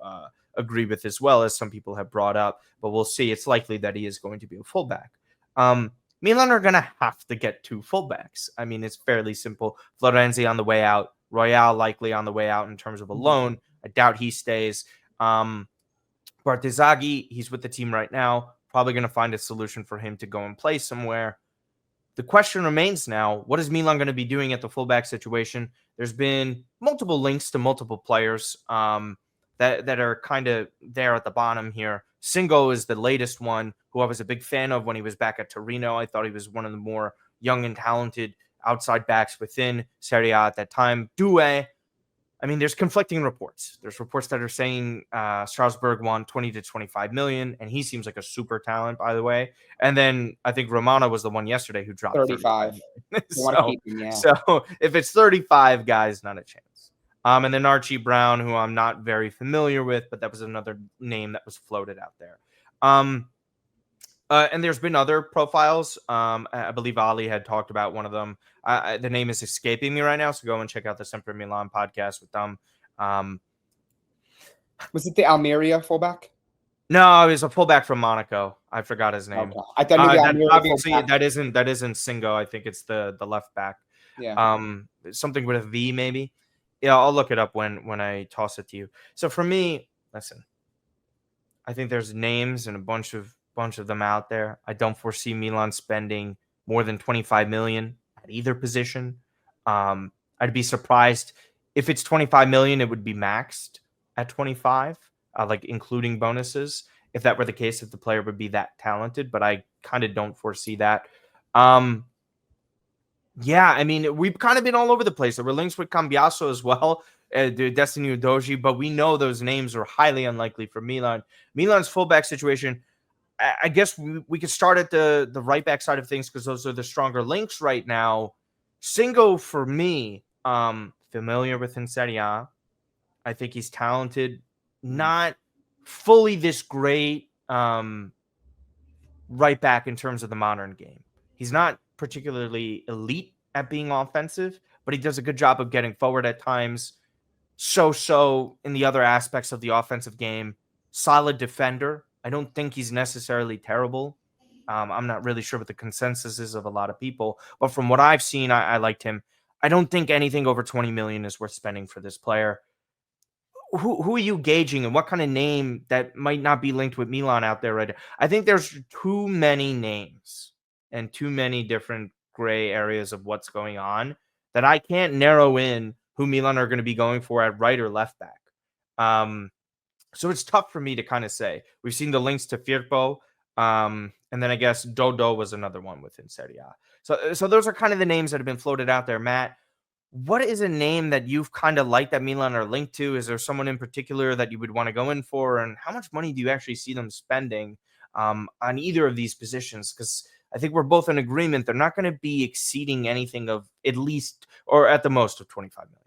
agree with as well, as some people have brought up, but we'll see. It's likely that he is going to be a fullback. Milan are going to have to get 2 fullbacks. I mean, it's fairly simple. Florenzi on the way out. Royale likely on the way out in terms of a loan. I doubt he stays. Bartezaghi, he's with the team right now. Probably going to find a solution for him to go and play somewhere. The question remains now, what is Milan going to be doing at the fullback situation? There's been multiple links to multiple players that are kind of there at the bottom here. Singo is the latest one, who I was a big fan of when he was back at Torino. I thought he was one of the more young and talented outside backs within Serie A at that time. Due, I mean, there's conflicting reports. There's reports that are saying Strasbourg won 20 to 25 million, and he seems like a super talent, by the way. And then I think Romano was the one yesterday who dropped 35. So if it's 35, guys, not a chance. And then Archie Brown, who I'm not very familiar with, but that was another name that was floated out there. And there's been other profiles. I believe Ali had talked about one of them. The name is escaping me right now, so go and check out the Sempre Milan podcast with them. Was it the Almeria fullback? No, it was a fullback from Monaco. I forgot his name. Okay. I thought obviously that isn't Singo. I think it's the left back. Yeah. Something with a V maybe. Yeah, I'll look it up when I toss it to you. So for me, listen, I think there's names and a bunch of them out there. I don't foresee Milan spending more than 25 million at either position. I'd be surprised if it's 25 million, it would be maxed. at 25, like including bonuses. If that were the case, if the player would be that talented, but I kind of don't foresee that. Yeah, I mean, we've kind of been all over the place. There were links with Cambiaso as well, Destiny Udoji, but we know those names are highly unlikely for Milan. Milan's fullback situation, I guess we could start at the right back side of things because those are the stronger links right now. Singo, for me, familiar with Serie A. I think he's talented, not fully this great right back in terms of the modern game. He's not particularly elite at being offensive, but he does a good job of getting forward at times. So in the other aspects of the offensive game, solid defender. I don't think he's necessarily terrible. I'm not really sure what the consensus is of a lot of people, but from what I've seen, I liked him. I don't think anything over 20 million is worth spending for this player. Who are you gauging and what kind of name that might not be linked with Milan out there right now? I think there's too many names and too many different gray areas of what's going on that I can't narrow in who Milan are going to be going for at right or left back. So it's tough for me to kind of say. We've seen the links to Firpo, and then I guess Dodo was another one within Serie A. So those are kind of the names that have been floated out there. Matt, what is a name that you've kind of liked that Milan are linked to? Is there someone in particular that you would want to go in for? And how much money do you actually see them spending on either of these positions? Because I think we're both in agreement they're not going to be exceeding anything of at least or at the most of 25 million.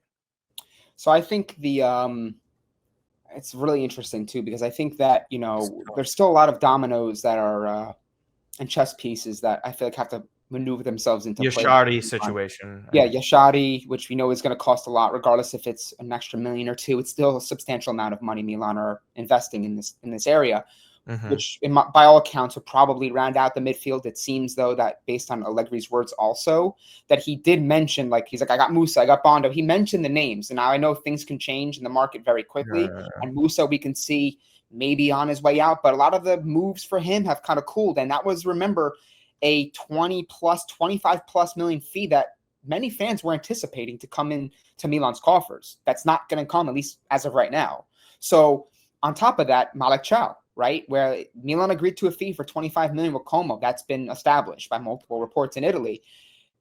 So I think it's really interesting too, because I think that, there's still a lot of dominoes that are and chess pieces that I feel like have to maneuver themselves into Yashari situation. Yeah, Yashari, which we know is going to cost a lot, regardless if it's an extra million or two. It's still a substantial amount of money Milan are investing in this area, which by all accounts would probably round out the midfield. It seems, though, that based on Allegri's words also, that he did mention, he's like, I got Musa, I got Bondo. He mentioned the names. And now I know things can change in the market very quickly. And Musa, we can see maybe on his way out, but a lot of the moves for him have kind of cooled. And that was, remember, a 25 plus million fee that many fans were anticipating to come in to Milan's coffers. That's not going to come, at least as of right now. So on top of that, Malek Chow, right, where Milan agreed to a fee for 25 million with Como. That's been established by multiple reports in Italy.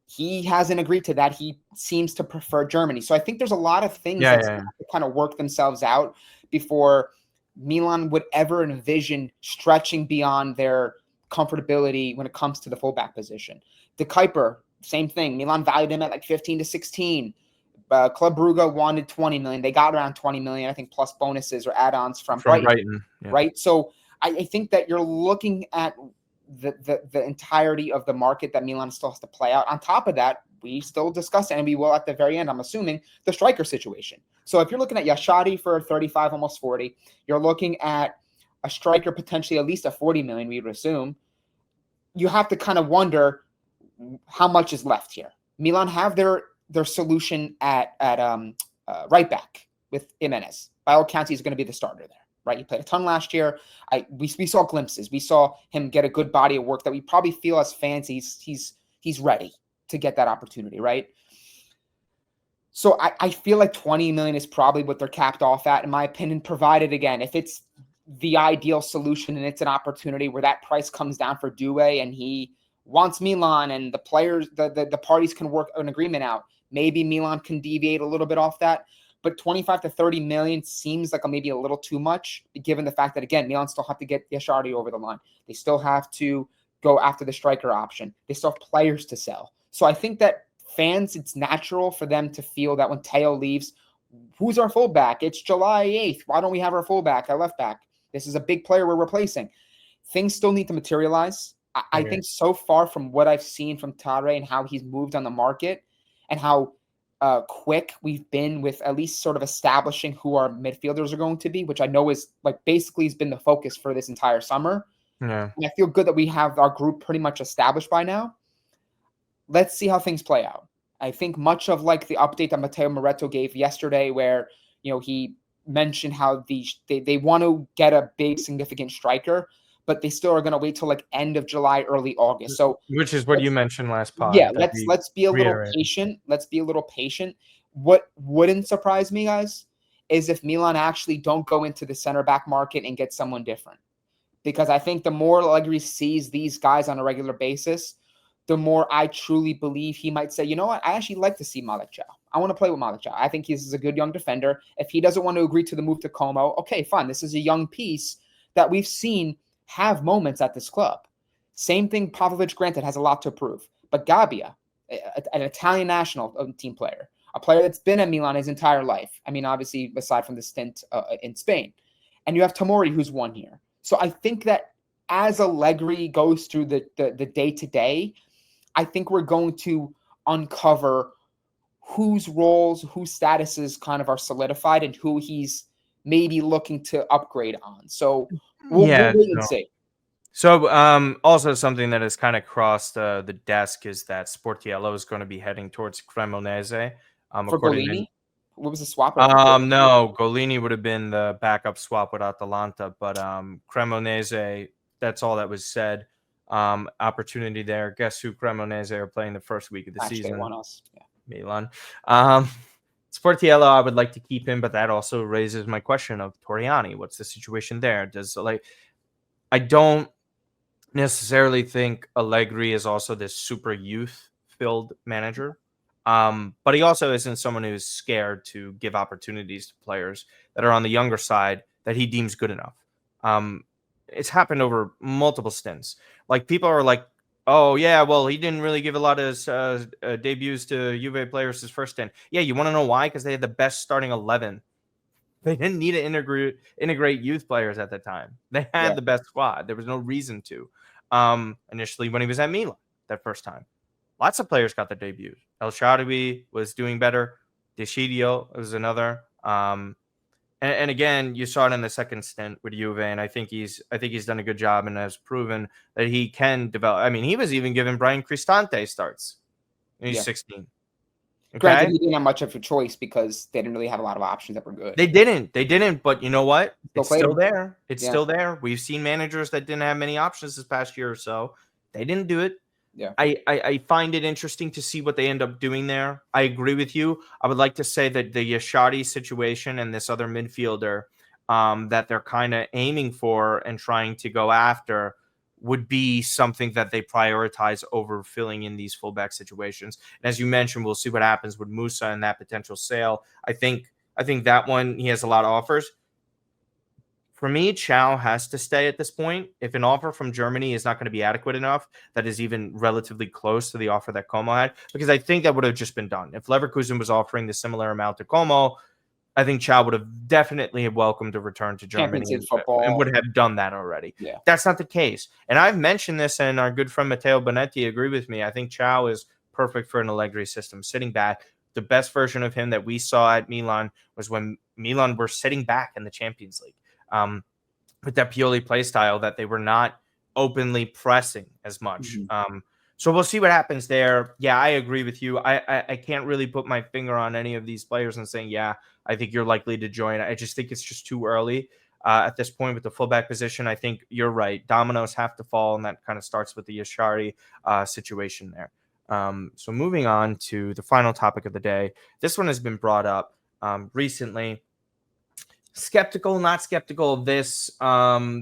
He hasn't agreed to that. He seems to prefer Germany. So I think there's a lot of things that have to kind of work themselves out before Milan would ever envision stretching beyond their comfortability when it comes to the fullback position. De Kuiper, same thing. Milan valued him at 15 to 16. Club Brugge wanted 20 million. They got around 20 million, I think, plus bonuses or add-ons from Brighton. Right? So I think that you're looking at the entirety of the market that Milan still has to play out. On top of that, we still discuss it, and we will at the very end, I'm assuming, the striker situation. So if you're looking at Yashadi for 35, almost 40, you're looking at a striker potentially at least a 40 million, we would assume. You have to kind of wonder how much is left here. Milan have their solution at right back with Jimenez. By all accounts, he's going to be the starter there, right? He played a ton last year. We saw glimpses. We saw him get a good body of work that we probably feel as fans he's ready to get that opportunity, right? So I feel like 20 million is probably what they're capped off at, in my opinion, provided, again, if it's the ideal solution and it's an opportunity where that price comes down for Due and he wants Milan and the players, the parties can work an agreement out. Maybe Milan can deviate a little bit off that, but 25 to 30 million seems like maybe a little too much, given the fact that, again, Milan still have to get Yashari over the line. They still have to go after the striker option. They still have players to sell. So I think that fans, it's natural for them to feel that when Theo leaves, who's our fullback? It's July 8th. Why don't we have our fullback, our left back? This is a big player we're replacing. Things still need to materialize. I think so far from what I've seen from Tare and how he's moved on the market and how quick we've been with at least sort of establishing who our midfielders are going to be, which I know is basically has been the focus for this entire summer. Yeah. And I feel good that we have our group pretty much established by now. Let's see how things play out. I think much of the update that Matteo Moretto gave yesterday where, he mentioned how they want to get a big significant striker, but they still are going to wait till end of July, early August. So which is what you mentioned last pod. Yeah, let's be a little patient. Let's be a little patient. What wouldn't surprise me, guys, is if Milan actually don't go into the center back market and get someone different. Because I think the more Allegri sees these guys on a regular basis, the more I truly believe he might say, you know what, I actually like to see Malik Chow. I want to play with Malik Chow. I think he's a good young defender. If he doesn't want to agree to the move to Como, okay, fine. This is a young piece that we've seen have moments at this club. Same thing, Pavlovic, granted, has a lot to prove. But Gabbia, an Italian national team player, a player that's been at Milan his entire life. I mean, obviously, aside from the stint in Spain. And you have Tomori, who's 1 year. So I think that as Allegri goes through the day-to-day, I think we're going to uncover whose roles, whose statuses kind of are solidified and who he's maybe looking to upgrade on. So we'll wait and see. So also something that has kind of crossed the desk is that Sportiello is going to be heading towards Cremonese. For Golini? What was the swap? No, Golini would have been the backup swap with Atalanta, but Cremonese, that's all that was said. Opportunity there. Guess who Cremonese are playing the first week of the season? They won us. Yeah. Milan. Sportiello, I would like to keep him, but that also raises my question of Torriani. What's the situation there? I don't necessarily think Allegri is also this super youth-filled manager. But he also isn't someone who's scared to give opportunities to players that are on the younger side that he deems good enough. It's happened over multiple stints. Like, people are like, oh, yeah, well, he didn't really give a lot of debuts to Juve players his first stint. Yeah, you want to know why? Because they had the best starting 11. They didn't need to integrate youth players at the time. They had the best squad. There was no reason to. Initially, when he was at Milan that first time. Lots of players got their debuts. El Shaarawy was doing better. Descidio was another. And again, you saw it in the second stint with Juve, and I think he's done a good job and has proven that he can develop. I mean, he was even giving Brian Cristante starts when he's 16. Okay? Granted, he didn't have much of a choice because they didn't really have a lot of options that were good. They didn't. But you know what? It's still there. It's still there. We've seen managers that didn't have many options this past year or so. They didn't do it. Yeah, I find it interesting to see what they end up doing there. I agree with you. I would like to say that the Yashadi situation and this other midfielder that they're kind of aiming for and trying to go after would be something that they prioritize over filling in these fullback situations. And as you mentioned, we'll see what happens with Musa and that potential sale. I think that one, he has a lot of offers. For me, Chow has to stay at this point. If an offer from Germany is not going to be adequate enough, that is even relatively close to the offer that Como had, because I think that would have just been done. If Leverkusen was offering the similar amount to Como, I think Chow would have definitely welcomed a return to Germany and would have done that already. Yeah. That's not the case. And I've mentioned this, and our good friend Matteo Bonetti agreed with me. I think Chow is perfect for an Allegri system, sitting back. The best version of him that we saw at Milan was when Milan were sitting back in the Champions League. With that Pioli play style, that they were not openly pressing as much. Mm-hmm. So we'll see what happens there. Yeah, I agree with you. I can't really put my finger on any of these players and saying, yeah, I think you're likely to join. I just think it's just too early at this point with the fullback position. I think you're right. Dominoes have to fall, and that kind of starts with the Yashari situation there. So moving on to the final topic of the day. This one has been brought up recently. Skeptical, not skeptical of this.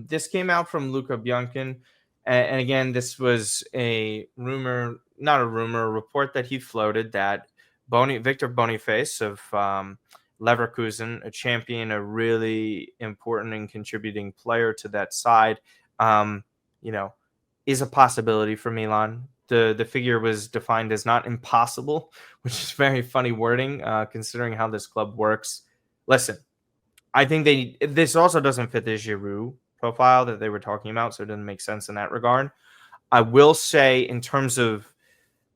This came out from Luca Bianchi. And again, this was a rumor, not a rumor, a report that he floated that Victor Boniface of Leverkusen, a champion, a really important and contributing player to that side, is a possibility for Milan. The figure was defined as not impossible, which is very funny wording considering how this club works. Listen, I think this also doesn't fit the Giroud profile that they were talking about, so it doesn't make sense in that regard. I will say, in terms of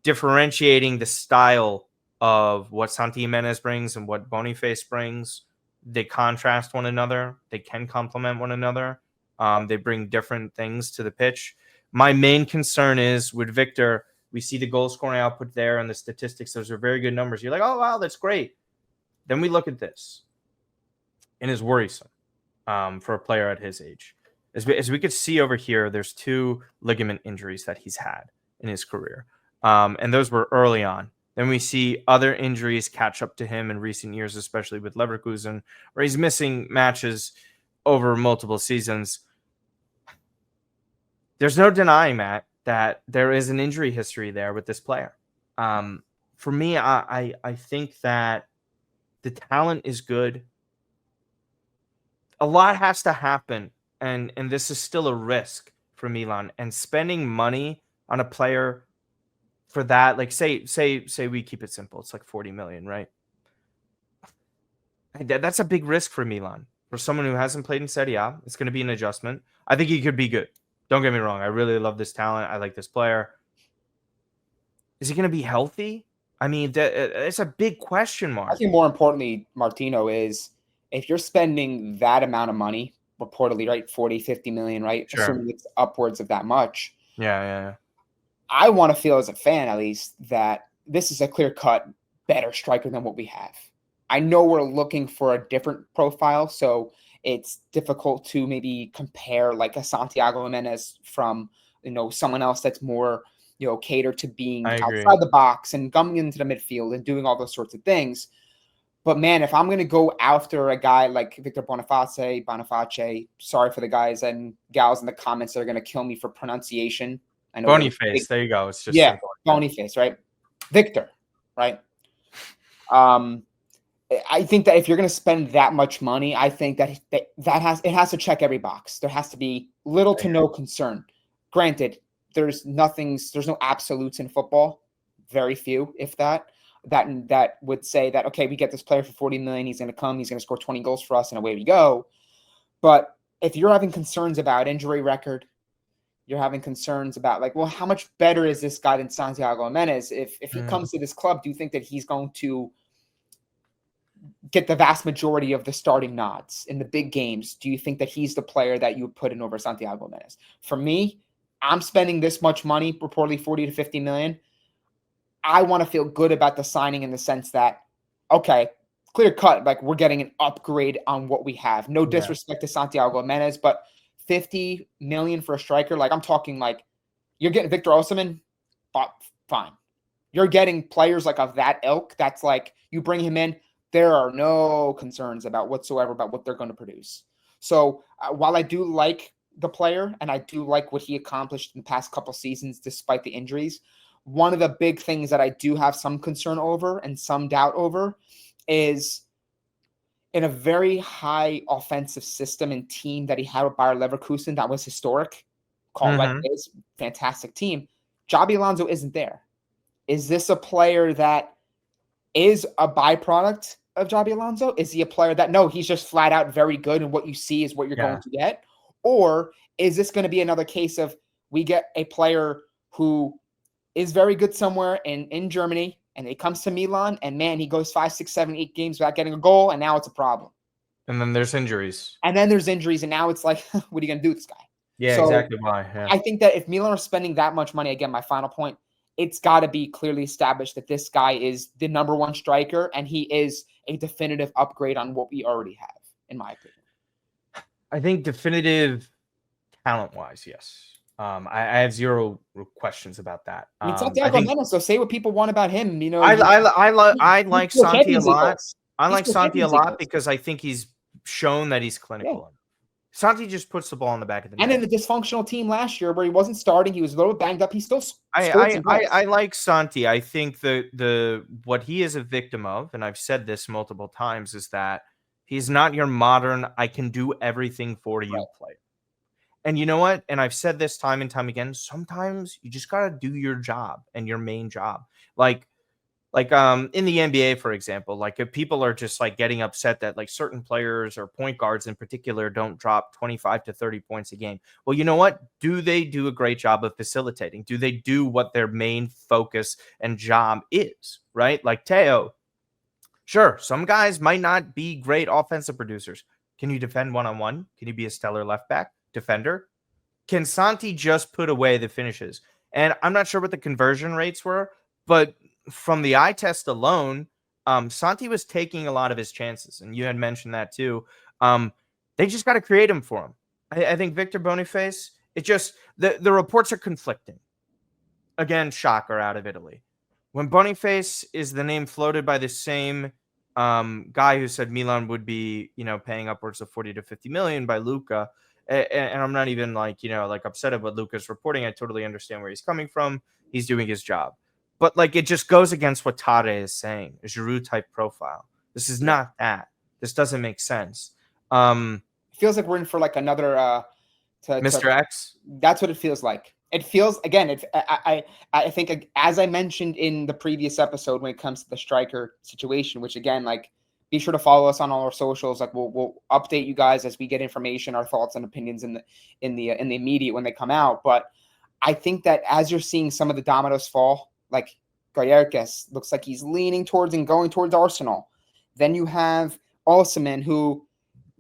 differentiating the style of what Santi Jimenez brings and what Boniface brings, they contrast one another. They can complement one another. They bring different things to the pitch. My main concern is with Victor, we see the goal scoring output there and the statistics. Those are very good numbers. You're like, oh, wow, that's great. Then we look at this, and it's worrisome for a player at his age. As we could see over here, there's 2 ligament injuries that he's had in his career. And those were early on. Then we see other injuries catch up to him in recent years, especially with Leverkusen, where he's missing matches over multiple seasons. There's no denying, Matt, that there is an injury history there with this player. For me, I think that the talent is good. A lot has to happen, and this is still a risk for Milan. And spending money on a player for that, like say we keep it simple, it's like 40 million, right? That's a big risk for Milan. For someone who hasn't played in Serie A, it's going to be an adjustment. I think he could be good. Don't get me wrong. I really love this talent. I like this player. Is he going to be healthy? I mean, it's a big question mark. I think more importantly, Martino, is if you're spending that amount of money, reportedly, right, 40, 50 million, right, Sure. assuming it's upwards of that much. Yeah. I want to feel as a fan, at least, that this is a clear-cut better striker than what we have. I know we're looking for a different profile, so it's difficult to maybe compare like a Santiago Jimenez from, someone else that's more, catered to being outside the box and coming into the midfield and doing all those sorts of things. But man, if I'm going to go after a guy like Victor Boniface, sorry for the guys and gals in the comments that are going to kill me for pronunciation. I know Boniface, there you go. It's just simple. Boniface, right? Victor, right? I think that if you're going to spend that much money, I think that has to check every box. There has to be little to no concern. Granted, there's no absolutes in football. Very few, if that would say that, okay, we get this player for 40 million. He's going to come. He's going to score 20 goals for us, and away we go. But if you're having concerns about injury record, you're having concerns about like, well, how much better is this guy than Santiago Jimenez? If he comes to this club, do you think that he's going to get the vast majority of the starting nods in the big games? Do you think that he's the player that you would put in over Santiago Jimenez? For me, I'm spending this much money, reportedly 40 to 50 million. I want to feel good about the signing in the sense that, okay, clear cut, like we're getting an upgrade on what we have. No disrespect to Santiago Jimenez, but 50 million for a striker, like I'm talking like you're getting Victor Osimhen, fine. You're getting players like of that ilk. That's like you bring him in, there are no concerns whatsoever about what they're going to produce. So while I do like the player and I do like what he accomplished in the past couple seasons, despite the injuries, one of the big things that I do have some concern over and some doubt over is in a very high offensive system and team that he had with Bayer Leverkusen that was historic, called like his fantastic team. Xabi Alonso isn't there. Is this a player that is a byproduct of Xabi Alonso? Is he a player that, no, he's just flat out very good and what you see is what you're going to get? Or is this going to be another case of we get a player who is very good somewhere in Germany and he comes to Milan and man, he goes 5, 6, 7, 8 games without getting a goal and now it's a problem. And then there's injuries. And now it's like, what are you going to do with this guy? Yeah, so exactly why. Yeah. I think that if Milan are spending that much money, again, my final point, it's got to be clearly established that this guy is the number one striker and he is a definitive upgrade on what we already have, in my opinion. I think definitive talent-wise, yes. I have zero questions about that. I mean, Santiago Jimenez, so say what people want about him. I like Santi a lot. I like Santi a lot because I think he's shown that he's clinical. Yeah. Santi just puts the ball in the back of the net. And in the dysfunctional team last year where he wasn't starting, he was a little banged up. He still I like Santi. I think the what he is a victim of, and I've said this multiple times, is that he's not your modern, I can do everything for you player. And you know what? And I've said this time and time again, sometimes you just got to do your job and your main job. Like in the NBA, for example, like if people are just like getting upset that like certain players or point guards in particular don't drop 25 to 30 points a game. Well, you know what? Do they do a great job of facilitating? Do they do what their main focus and job is, right? Like Theo. Sure, some guys might not be great offensive producers. Can you defend one-on-one? Can you be a stellar left back defender? Can Santi just put away the finishes? And I'm not sure what the conversion rates were, but from the eye test alone, Santi was taking a lot of his chances, and you had mentioned that too. They just got to create him for him. I think Victor Boniface, it just the reports are conflicting. Again, shocker out of Italy. when Boniface is the name floated by the same guy who said Milan would be, paying upwards of 40 to 50 million by Luca. And I'm not even like upset at what Luca's reporting. I totally understand where he's coming from. He's doing his job. But like it just goes against what Tade is saying, a Giroud type profile. This is not that. This doesn't make sense. It feels like we're in for like another Mr. X. That's what it feels like. It feels, again, I think, as I mentioned in the previous episode, when it comes to the striker situation, which again, like, be sure to follow us on all our socials. Like, we'll update you guys as we get information, our thoughts and opinions in the immediate when they come out. But I think that as you're seeing some of the dominoes fall, like Guerreras looks like he's leaning towards and going towards Arsenal. Then you have Osimhen, who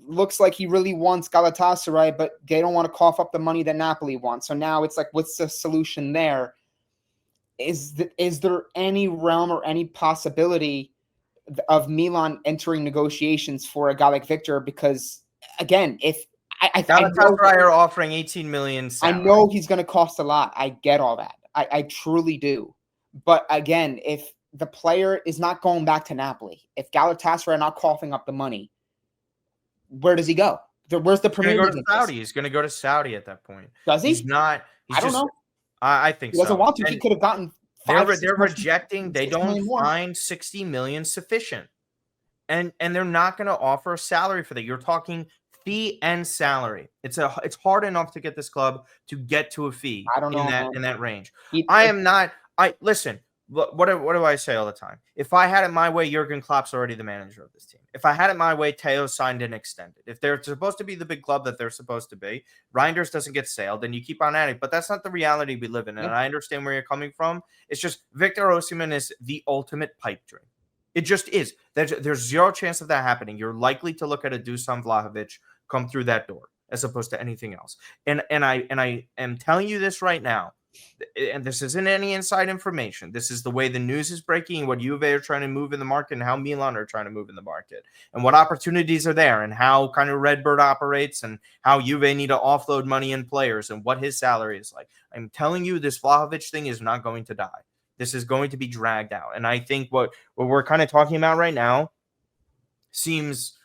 looks like he really wants Galatasaray, but they don't want to cough up the money that Napoli wants. So now it's like, what's the solution there? Is there any realm or any possibility of Milan entering negotiations for a guy like Victor? Because again, if Galatasaray are offering 18 million salary. I know he's going to cost a lot. I get all that. I truly do. But again, if the player is not going back to Napoli, if Galatasaray are not coughing up the money, where does he go? Where's the Premier League? He's going to go to Saudi at that point. Does he? He's not. I don't know. I think he doesn't want to. He could have gotten. They're rejecting. They don't find 60 million sufficient, and they're not going to offer a salary for that. You're talking fee and salary. It's hard enough to get this club to get to a fee. I don't know in that range. Listen. What do I say all the time? If I had it my way, Jurgen Klopp's already the manager of this team. If I had it my way, Theo signed and extended. If they're supposed to be the big club that they're supposed to be, Reinders doesn't get sailed, then you keep on adding. But that's not the reality we live in, and I understand where you're coming from. It's just Victor Osimhen is the ultimate pipe dream. It just is. There's zero chance of that happening. You're likely to look at a Dusan Vlahovic come through that door as opposed to anything else. And I am telling you this right now. And this isn't any inside information. This is the way the news is breaking, what Juve are trying to move in the market, and how Milan are trying to move in the market, and what opportunities are there, and how kind of Redbird operates, and how Juve need to offload money in players, and what his salary is like. I'm telling you, this Vlahovic thing is not going to die. This is going to be dragged out. And I think what we're kind of talking about right now seems...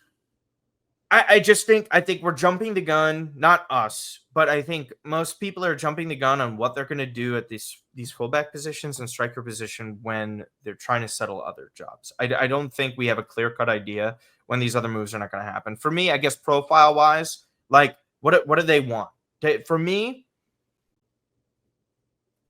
I think we're jumping the gun, not us, but I think most people are jumping the gun on what they're going to do at these fullback positions and striker position when they're trying to settle other jobs. I don't think we have a clear-cut idea when these other moves are not going to happen. For me, I guess profile-wise, like what do they want? For me,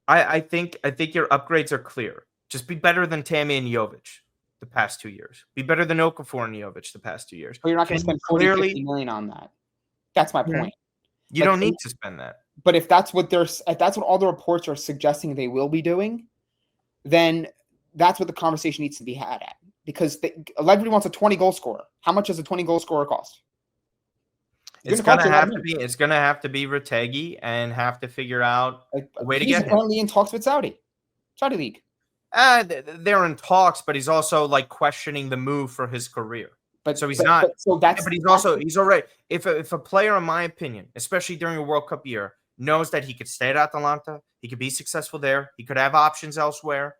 I think your upgrades are clear. Just be better than Tammy and Jovic the past 2 years. Be better than Okafor and Jovic the past 2 years. But you're not going to spend 50 million on that. That's my point. You don't need to spend that. But if that's what all the reports are suggesting they will be doing, then that's what the conversation needs to be had at. Because Allegri wants a 20-goal scorer. How much does a 20-goal scorer cost? It's gonna have to be Retegui and have to figure out a way to get him. He's currently in talks with Saudi League. They're in talks, but he's also like questioning the move for his career. But he's already. If a player, in my opinion, especially during a World Cup year, knows that he could stay at Atalanta, he could be successful there, he could have options elsewhere.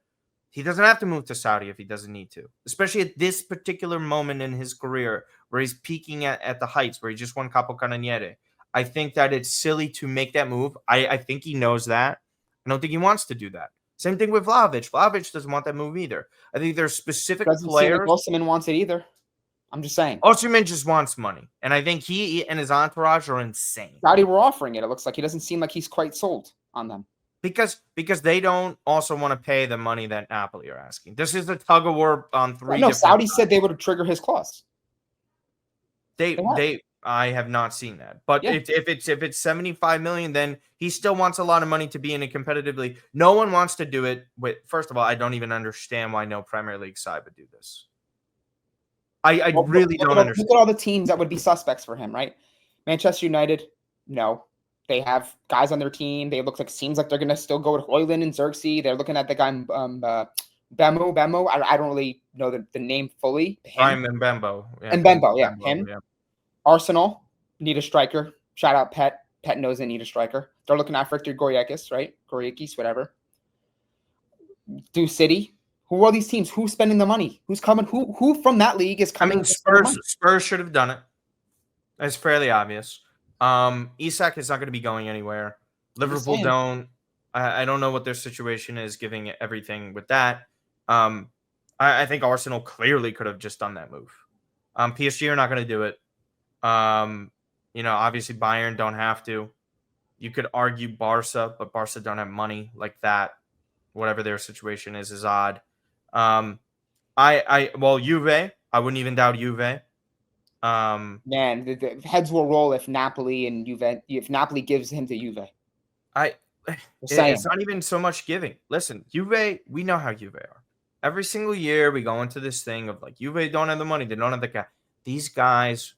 He doesn't have to move to Saudi if he doesn't need to, especially at this particular moment in his career where he's peaking at the heights, where he just won Capocannoniere. I think that it's silly to make that move. I think he knows that. I don't think he wants to do that. Same thing with Vlahovic. Vlahovic doesn't want that move either. I think there's specific players. Osimhen wants it either. I'm just saying. Osimhen just wants money. And I think he and his entourage are insane. Saudi were offering it. It looks like he doesn't seem like he's quite sold on them. Because they don't also want to pay the money that Napoli are asking. This is a tug of war on three. No, Saudi said they would trigger his clause. I have not seen that. But if it's 75 million, then he still wants a lot of money to be in a competitive league. No one wants to do it with. First of all, I don't even understand why no Premier League side would do this. I really don't understand. Look at all the teams that would be suspects for him, right? Manchester United, no. They have guys on their team. They seems like they're going to still go with Højlund and Xerxes. They're looking at the guy Bemo. I don't really know the name fully. I'm Mbembo. Yeah. Mbembo, yeah. Him. Yeah. Arsenal need a striker. Shout out Pet. Pet knows they need a striker. They're looking at Victor Goyekis, right? Goyekis, whatever. Do City. Who are these teams? Who's spending the money? Who's coming? Who from that league is coming? Spurs should have done it. It's fairly obvious. Isak is not going to be going anywhere. Liverpool don't. I don't know what their situation is, giving everything with that. I think Arsenal clearly could have just done that move. PSG are not going to do it. Obviously Bayern don't have to. You could argue Barca, but Barca don't have money like that. Whatever their situation is odd. Juve, I wouldn't even doubt Juve. Man, the heads will roll if Napoli gives him to Juve. It's not even so much giving. Listen, Juve, we know how Juve are. Every single year we go into this thing of like, Juve don't have the money, they don't have the cash. These guys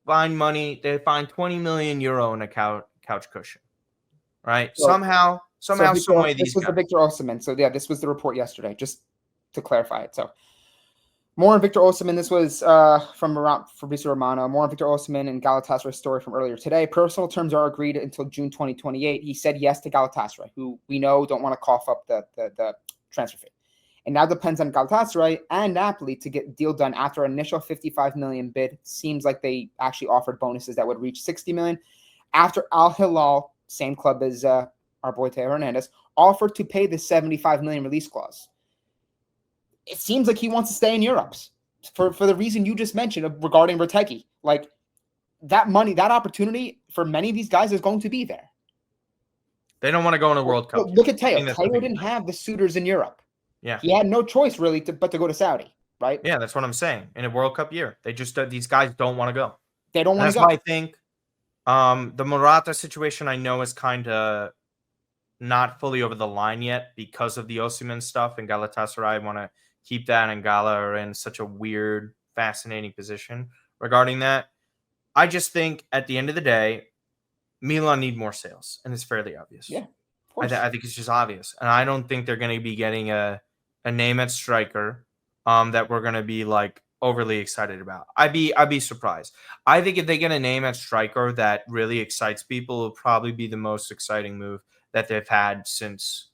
find money. They find 20 million euro in a couch cushion, right? So, somehow, some way. This was the Victor Osimhen. So yeah, this was the report yesterday. Just to clarify it. So more on Victor Osimhen. This was from Fabrizio Romano. More on Victor Osimhen and Galatasaray's story from earlier today. Personal terms are agreed until June 2028. He said yes to Galatasaray, who we know don't want to cough up the transfer fee. And now depends on Galatasaray and Napoli to get the deal done after an initial 55 million bid. Seems like they actually offered bonuses that would reach 60 million. After Al Hilal, same club as our boy Theo Hernandez, offered to pay the 75 million release clause. It seems like he wants to stay in Europe for the reason you just mentioned regarding RICCI. Like that money, that opportunity for many of these guys is going to be there. They don't want to go in a World Cup. Look at Theo. Theo didn't have the suitors in Europe. Yeah, he had no choice really but to go to Saudi, right? Yeah, that's what I'm saying. In a World Cup year, they just these guys don't want to go. They don't want to go. That's why I think the Morata situation I know is kind of not fully over the line yet because of the Osimhen stuff, and Galatasaray want to keep that, and Gala are in such a weird, fascinating position regarding that. I just think at the end of the day, Milan need more sales, and it's fairly obvious. Yeah, I think it's just obvious, and I don't think they're going to be getting a name at striker that we're going to be like overly excited about. I'd be surprised. I think if they get a name at striker that really excites people, it'll probably be the most exciting move that they've had since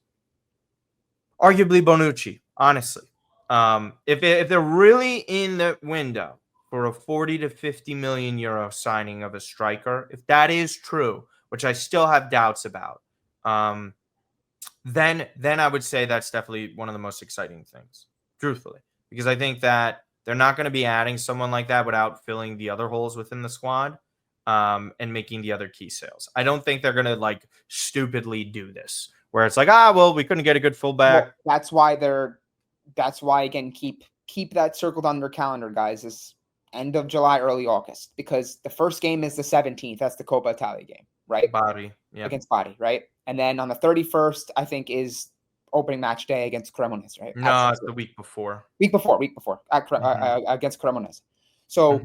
arguably Bonucci, honestly. If they're really in the window for a 40 to 50 million euro signing of a striker, if that is true, which I still have doubts about, then I would say that's definitely one of the most exciting things, truthfully, because I think that they're not going to be adding someone like that without filling the other holes within the squad, and making the other key sales. I don't think they're going to like stupidly do this where it's like, we couldn't get a good fullback. Well, that's why again, keep that circled on their calendar, guys, is end of July, early August, because the first game is the 17th. That's the Coppa Italia game, right? Bari, yeah. Against Bari, right? And then on the 31st, I think, is opening match day against Cremonese, right? No, it's the week before. Week before against Cremonese. So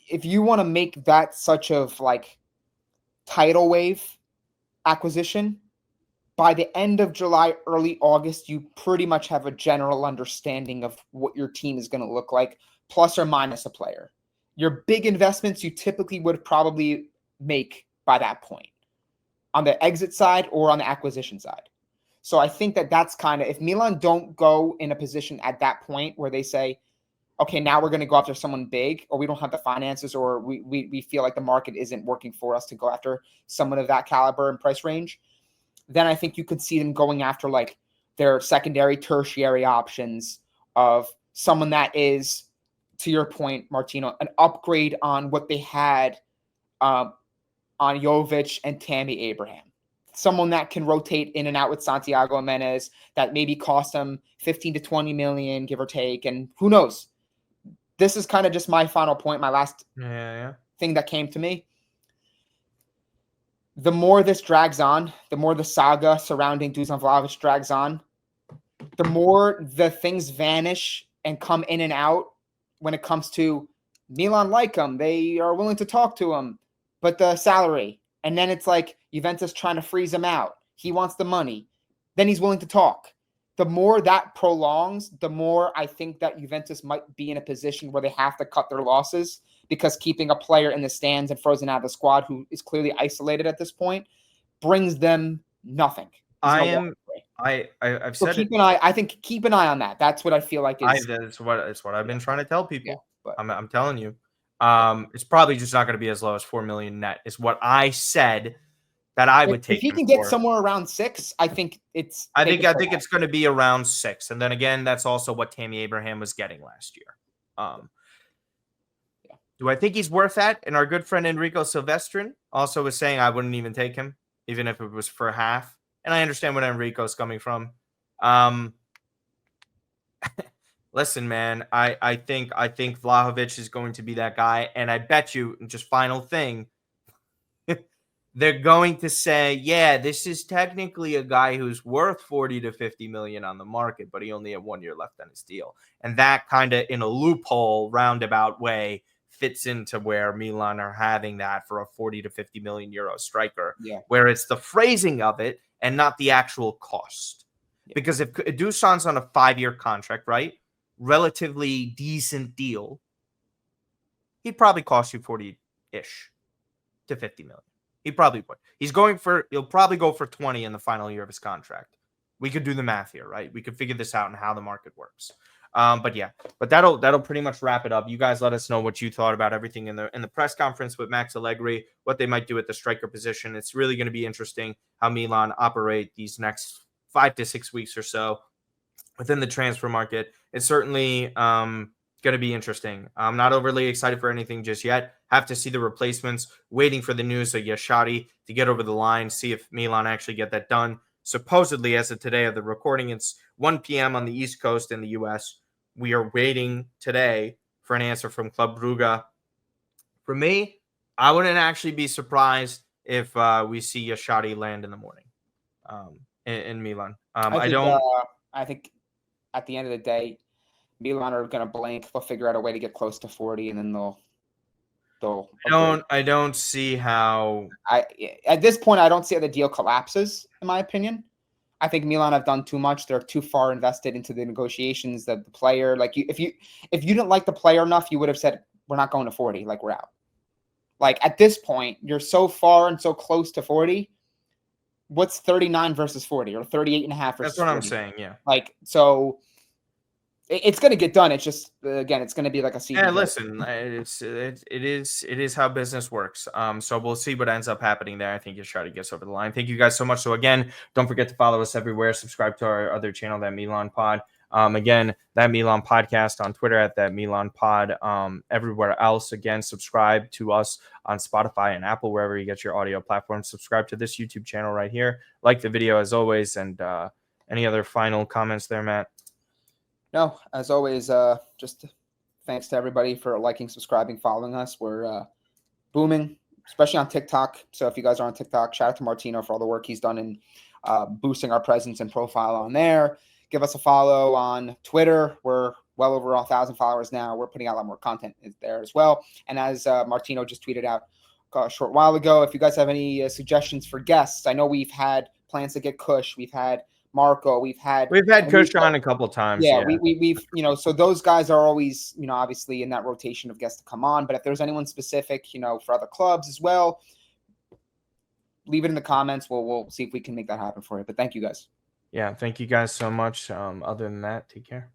if you want to make that such of like tidal wave acquisition, by the end of July, early August, you pretty much have a general understanding of what your team is going to look like, plus or minus a player. Your big investments you typically would probably make by that point on the exit side or on the acquisition side. So I think that's kind of, if Milan don't go in a position at that point where they say, okay, now we're going to go after someone big, or we don't have the finances, or we feel like the market isn't working for us to go after someone of that caliber and price range, then I think you could see them going after like their secondary, tertiary options of someone that is, to your point, Martino, an upgrade on what they had on Jovic and Tammy Abraham. Someone that can rotate in and out with Santiago Jimenez, that maybe cost them 15 to 20 million, give or take. And who knows? This is kind of just my final point, my last thing that came to me. The more this drags on, the more the saga surrounding Dusan Vlahovic drags on, the more the things vanish and come in and out when it comes to Milan like him. They are willing to talk to him, but the salary. And then it's like Juventus trying to freeze him out. He wants the money. Then he's willing to talk. The more that prolongs, the more I think that Juventus might be in a position where they have to cut their losses, because keeping a player in the stands and frozen out of the squad who is clearly isolated at this point brings them nothing. I I've So said keep it. an eye. I think keep an eye on that. That's what I feel like is. That's what I've been trying to tell Yeah, people. but I'm telling you. yeah. It's probably just not going to be as low as 4 million net. Is what I said that I would If take he him can get for. somewhere around 6, I think it's. I They think could I pull think out. it's going to be around 6, and then again, that's also what Tammy Abraham was getting last year. Yeah. Do I think he's worth that? And our good friend Enrico Silvestrin also was saying I wouldn't even take him, even if it was for half. And I understand where Enrico's coming from. Listen, man, I think Vlahovic is going to be that guy, and I bet you, just final thing, they're going to say, yeah, this is technically a guy who's worth 40 to 50 million on the market, but he only had 1 year left on his deal. And that kind of, in a loophole, roundabout way, fits into where Milan are having that for a 40 to 50 million euro striker, Yeah. where it's the phrasing of it and not the actual cost. Yeah. Because if Dusan's on a 5-year contract, right? Relatively decent deal, he'd probably cost you 40-ish to 50 million. He probably would. He'll probably go for 20 in the final year of his contract. We could do the math here, right? We could figure this out and how the market works. But that'll pretty much wrap it up. You guys let us know what you thought about everything in the press conference with Max Allegri, what they might do at the striker position. It's really going to be interesting how Milan operate these next 5 to 6 weeks or so within the transfer market. It's certainly going to be interesting. I'm not overly excited for anything just yet. Have to see the replacements. Waiting for the news of Yashadi to get over the line, see if Milan actually get that done. Supposedly, as of today of the recording, it's 1 p.m. on the East Coast in the U.S. We are waiting today for an answer from Club Brugge. For me, I wouldn't actually be surprised if we see Yashadi land in the morning in Milan. I think at the end of the day, Milan are going to blink. They'll figure out a way to get close to 40, and then they'll. I don't see how. At this point, I don't see how the deal collapses. In my opinion, I think Milan have done too much. They're too far invested into the negotiations. That the player, like if you didn't like the player enough, you would have said we're not going to 40. Like we're out. Like at this point, you're so far and so close to 40. What's 39 versus 40 or 38 and a half versus 40? That's what I'm saying. Yeah. Like so. It's going to get done. It's just again, it's going to be like a season. Yeah, listen, it is how business works. So we'll see what ends up happening there. I think Yashadi gets over the line. Thank you guys so much. So again, don't forget to follow us everywhere. Subscribe to our other channel, That Milan Pod. Again, That Milan Podcast on Twitter at That Milan Pod. Everywhere else, again, subscribe to us on Spotify and Apple, wherever you get your audio platforms. Subscribe to this YouTube channel right here. Like the video as always. And any other final comments there, Matt? No, as always, just thanks to everybody for liking, subscribing, following us. We're booming, especially on TikTok. So if you guys are on TikTok, shout out to Martino for all the work he's done in boosting our presence and profile on there. Give us a follow on Twitter. We're well over 1,000 followers now. We're putting out a lot more content there as well. And as Martino just tweeted out a short while ago, if you guys have any suggestions for guests, I know we've had plans to get Kush. We've had Marco, we've had Kush on a couple times. Yeah, we've so those guys are always, obviously in that rotation of guests to come on. But if there's anyone specific, for other clubs as well, leave it in the comments. We'll see if we can make that happen for you. But thank you guys. Yeah, thank you guys so much. Other than that, take care.